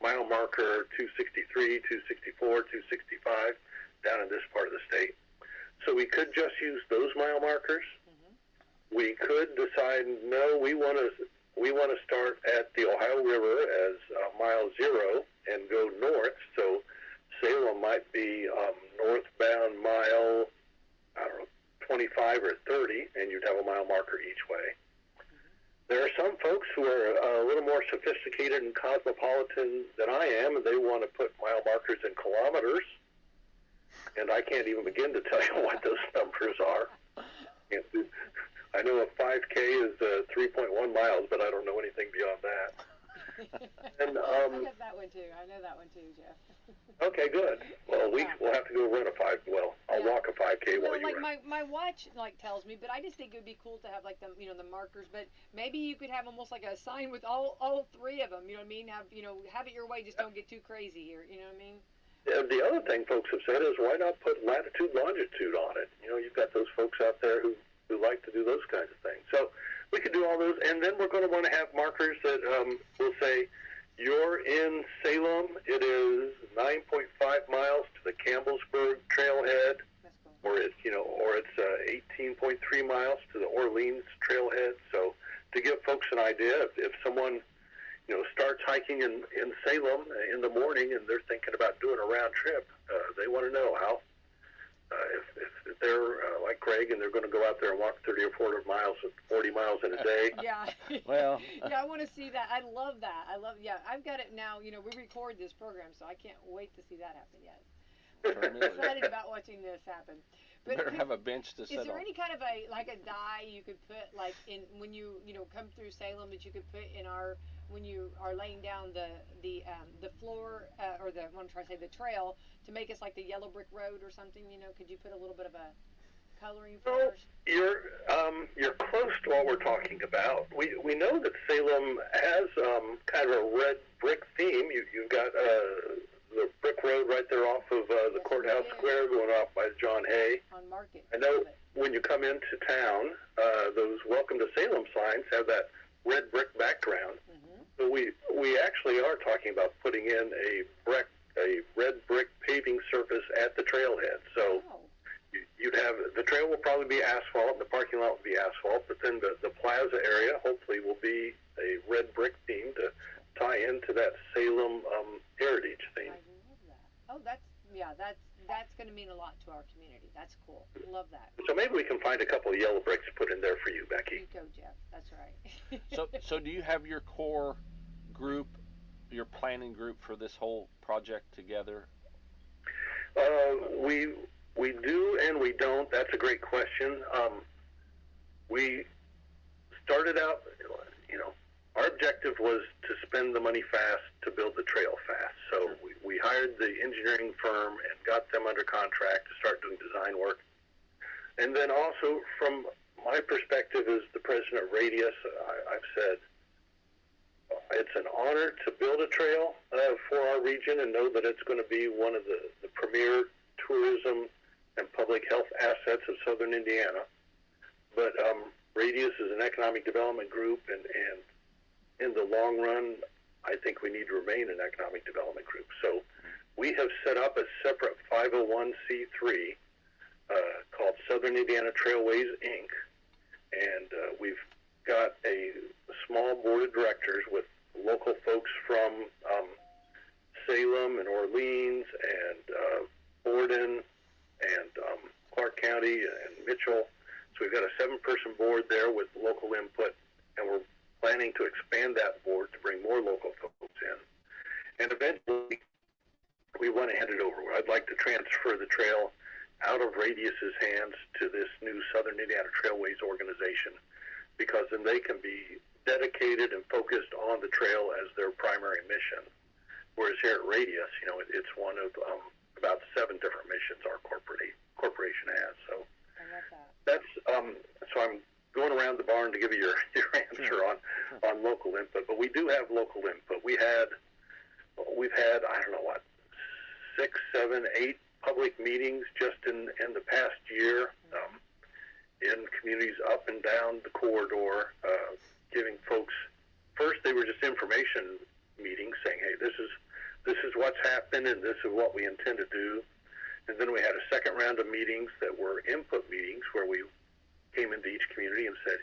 mile marker 263, 264, 265 down in this part of the state. So we could just use those mile markers. Mm-hmm. We could decide, no, we want to start at the Ohio River as mile 0 and go north. So Salem might be northbound mile, 25 or 30, and you'd have a mile marker each way. There are some folks who are a little more sophisticated and cosmopolitan than I am, and they want to put mile markers in kilometers, and I can't even begin to tell you what those numbers are. I know a 5K is 3.1 miles, but I don't know anything beyond that. And, I get that one too. I know that one too, Jeff. Okay, good. Well, we'll have to go run a 5. Well, I'll walk a 5K while you run. My watch tells me, but I just think it would be cool to have like the markers. But maybe you could have almost like a sign with all 3 of them. You know what I mean? Have it your way. Just don't get too crazy here. You know what I mean? Yeah, the other thing folks have said is why not put latitude, longitude on it? You've got those folks out there who like to do those kinds of things. So we could do all those, and then we're going to want to have markers that will say, you're in Salem, it is 9.5 miles to the Campbellsburg trailhead, or it's 18.3 miles to the Orleans trailhead. So to give folks an idea, if someone starts hiking in Salem in the morning and they're thinking about doing a round trip, they want to know how. If they're like Craig and they're going to go out there and walk 30 or 40 miles in a day. Yeah. Well. Yeah, I want to see that. I love that. I've got it now. We record this program, so I can't wait to see that happen yet. I'm excited about watching this happen. But better have a bench to sit on. Is there any kind of a die you could put when you come through Salem that you could put in when you are laying down the floor or the trail to make us like the yellow brick road or something? Could you put a little bit of a coloring for us? You're close to what we're talking about. We know that Salem has kind of a red brick theme. You've got the brick road right there off of the courthouse square going off by John Hay. On Market. I know when you come into town, those Welcome to Salem signs have that red brick background. Mm-hmm. So we actually are talking about putting in a red brick paving surface at the trailhead. So you'd have, the trail will probably be asphalt, the parking lot will be asphalt, but then the plaza area hopefully will be a red brick theme to tie into that Salem heritage theme. I love that. Oh, that's going to mean a lot to our community. That's cool. Love that. So maybe we can find a couple of yellow bricks put in there for you, Becky. You go, Jeff. That's right. So do you have your core group, your planning group for this whole project together? We do and we don't. That's a great question. We started out, our objective was to spend the money fast to build the trail fast. So we hired the engineering firm and got them under contract to start doing design work. And then also, from my perspective as the president of Radius, I've said it's an honor to build a trail for our region and know that it's going to be one of the premier tourism and public health assets of southern Indiana. But Radius is an economic development group, and in the long run, I think we need to remain an economic development group. So we have set up a separate 501c3 called Southern Indiana Trailways, Inc., and we've got a small board of directors with local folks from Salem and Orleans and Borden and Clark County and Mitchell. So we've got a 7-person board there with local input, and we're planning to expand that board to bring more local folks in. And eventually, we want to hand it over. I'd like to transfer the trail out of Radius's hands to this new Southern Indiana Trailways organization, because then they can be dedicated and focused on the trail as their primary mission. Whereas here at Radius, it's one of about 7 different missions our corporation has. So I love that. that's so I'm going around the barn to give you your answer on local input, but we do have local input. We've had I don't know what, 6, 7, 8 public meetings just in the past year, in communities up and down the corridor, giving folks, first they were just information meetings saying, hey, this is what's happened and this is what we intend to do. And then we had a second round of meetings that were input meetings where we came into each community and said,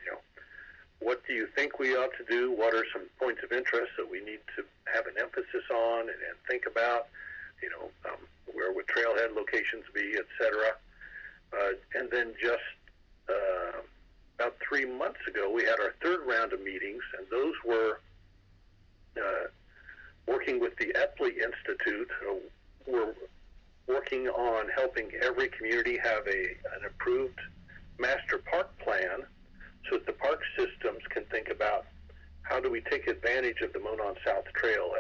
what do you think we ought to do? What are some points of interest that we need to have an emphasis on and think about? Where would trailhead locations be, et cetera? And then just about 3 months ago, we had our third round of meetings, and those were working with the Epley Institute. We're working on helping every community have an approved master park plan so that the park systems can think about how do we take advantage of the Monon South Trail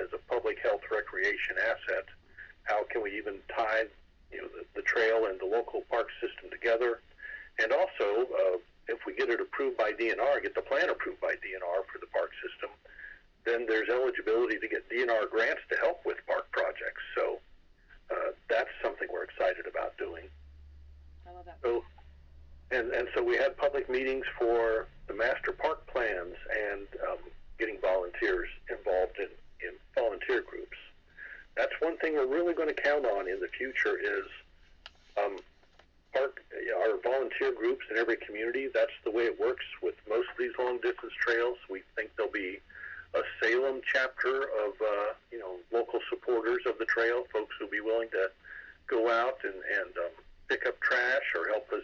as a public health recreation asset. How can we even tie the trail and the local park system together? And also, if we get it approved by DNR, get the plan approved by DNR for the park system, then there's eligibility to get DNR grants to help with park projects. So that's something we're excited about doing. I love that. So, and so we had public meetings for the master park plans and getting volunteers involved in volunteer groups. That's one thing we're really going to count on in the future is our volunteer groups in every community. That's the way it works with most of these long-distance trails. We think there'll be a Salem chapter of local supporters of the trail, folks who'll be willing to go out and pick up trash or help us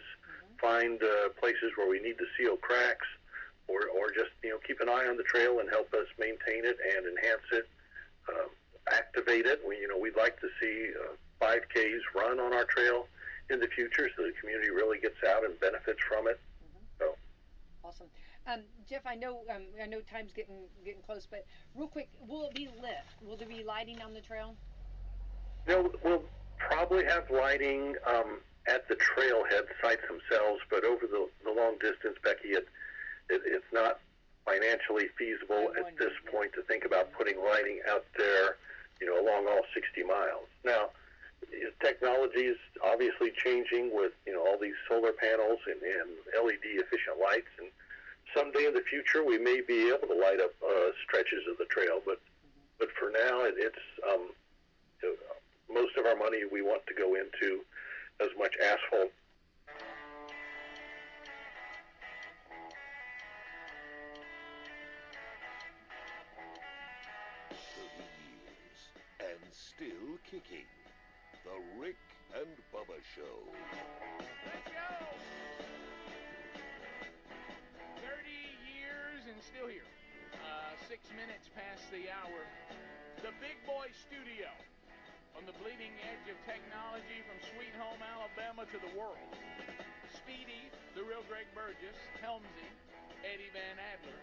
find places where we need to seal cracks, or just keep an eye on the trail and help us maintain it and enhance it, activate it. We'd like to see 5Ks run on our trail in the future so the community really gets out and benefits from it. So awesome. Jeff, I know time's getting close, but real quick, will it be lit? Will there be lighting on the trail? We'll probably have lighting at the trailhead sites themselves, but over the long distance, Becky, it's not financially feasible at this point to think about putting lighting out there, along all 60 miles. Now, technology is obviously changing with all these solar panels and LED efficient lights, and someday in the future we may be able to light up stretches of the trail, but for now it's most of our money we want to go into as much asphalt. And still kicking. The Rick and Bubba Show. Let's go! 30 years and still here. 6 minutes past the hour. The Big Boy Studio on the bleeding edge of technology from Sweet Home, Alabama to the world. Speedy, the real Greg Burgess, Helmsy, Eddie Van Adler,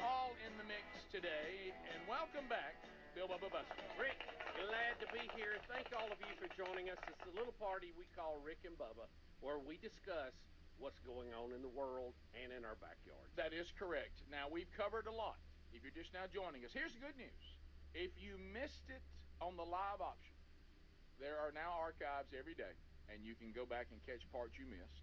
all in the mix today. And welcome back, Bill Bubba Buster. Rick, glad to be here. Thank all of you for joining us. It's a little party we call Rick and Bubba, where we discuss what's going on in the world and in our backyards. That is correct. Now, we've covered a lot. If you're just now joining us, here's the good news. If you missed it on the live option, there are now archives every day, and you can go back and catch parts you missed.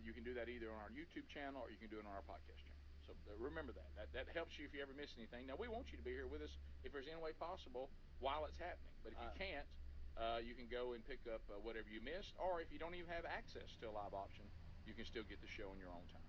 You can do that either on our YouTube channel or you can do it on our podcast channel. So remember that. That helps you if you ever miss anything. Now, we want you to be here with us if there's any way possible while it's happening. But if you can't, you can go and pick up whatever you missed, or if you don't even have access to a live option, you can still get the show in your own time.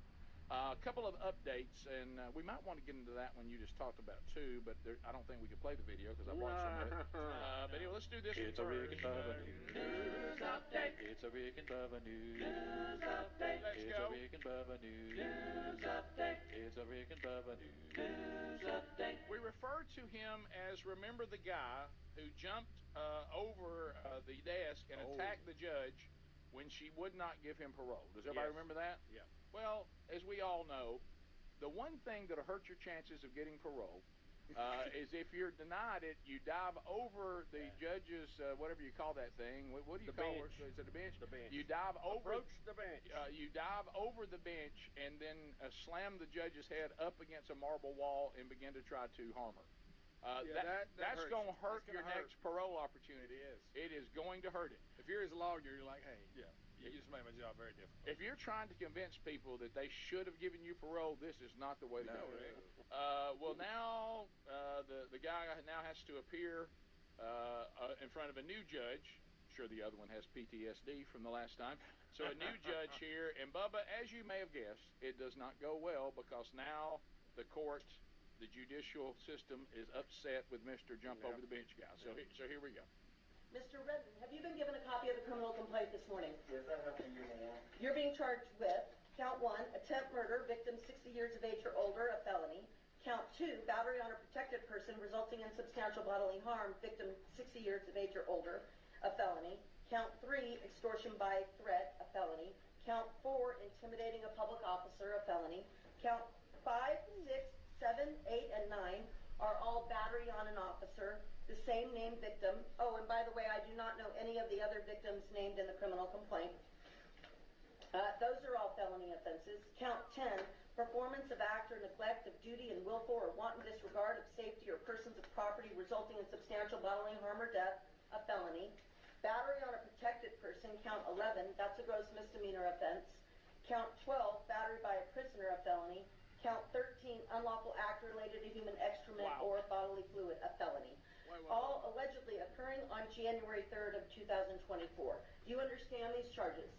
A couple of updates, and we might want to get into that one you just talked about too, but I don't think we could play the video because I watched some of it. But anyway, let's do this one It's a Rick and Bubba News update. It's a Rick and Bubba news. News update. Let's It's go. a Rick and Bubba news. News update. It's a Rick and Bubba news. News update. We refer to him as, remember the guy who jumped over the desk and attacked the judge when she would not give him parole. Does everybody remember that? Yeah. Well, as we all know, the one thing that'll hurt your chances of getting parole is if you're denied it, you dive over the judge's, whatever you call that thing. What do you call it? Is it a bench? The bench. You dive over. Approach the bench. You dive over the bench and then slam the judge's head up against a marble wall and begin to try to harm her. That's going to hurt your next parole opportunity. It is going to hurt it. If you're his lawyer, you're like, hey, you just made my job very difficult. If you're trying to convince people that they should have given you parole, this is not the way to go. Well, now the guy now has to appear in front of a new judge. I'm sure the other one has PTSD from the last time. So a new judge here. And, Bubba, as you may have guessed, it does not go well because now the court, the judicial system, is upset with Mr. Jump Over the Bench guy. So here we go. Mr. Redmond, have you been given a copy of the criminal complaint this morning? Yes, I have been given one. You're being charged with count 1, attempt murder, victim 60 years of age or older, a felony. Count 2, battery on a protected person resulting in substantial bodily harm, victim 60 years of age or older, a felony. Count 3, extortion by threat, a felony. Count 4, intimidating a public officer, a felony. Count 5, 6, 7, 8, and 9 are all battery on an officer, the same named victim. Oh, and by the way, I do not know any of the other victims named in the criminal complaint. Those are all felony offenses. Count 10, performance of act or neglect of duty and willful or wanton disregard of safety or persons of property resulting in substantial bodily harm or death, a felony. Battery on a protected person, count 11, that's a gross misdemeanor offense. Count 12, battery by a prisoner, a felony. Count 13, unlawful act related to human excrement or bodily fluid, a felony. All allegedly occurring on January 3rd of 2024. Do you understand these charges?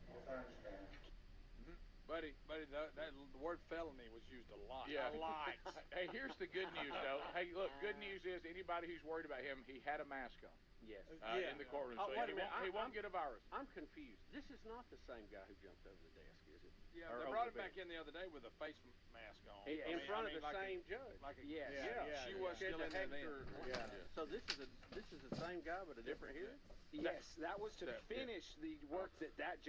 Yes, I understand. Buddy, the word felony was used a lot. Yeah. A lot. Hey, here's the good news, though. Hey, look, good news is anybody who's worried about him, he had a mask on Yes. in the courtroom, so wait a minute. he won't get a virus. I'm confused. This is not the same guy who jumped over the desk, is it? Yeah, Or they over brought the him back bench. in the other day with a face mask on. In front of the like same judge. Yes. Yeah. She was Said still to in there Hector- then. So this is the same guy but a different hearing? Yes, that was to finish the work that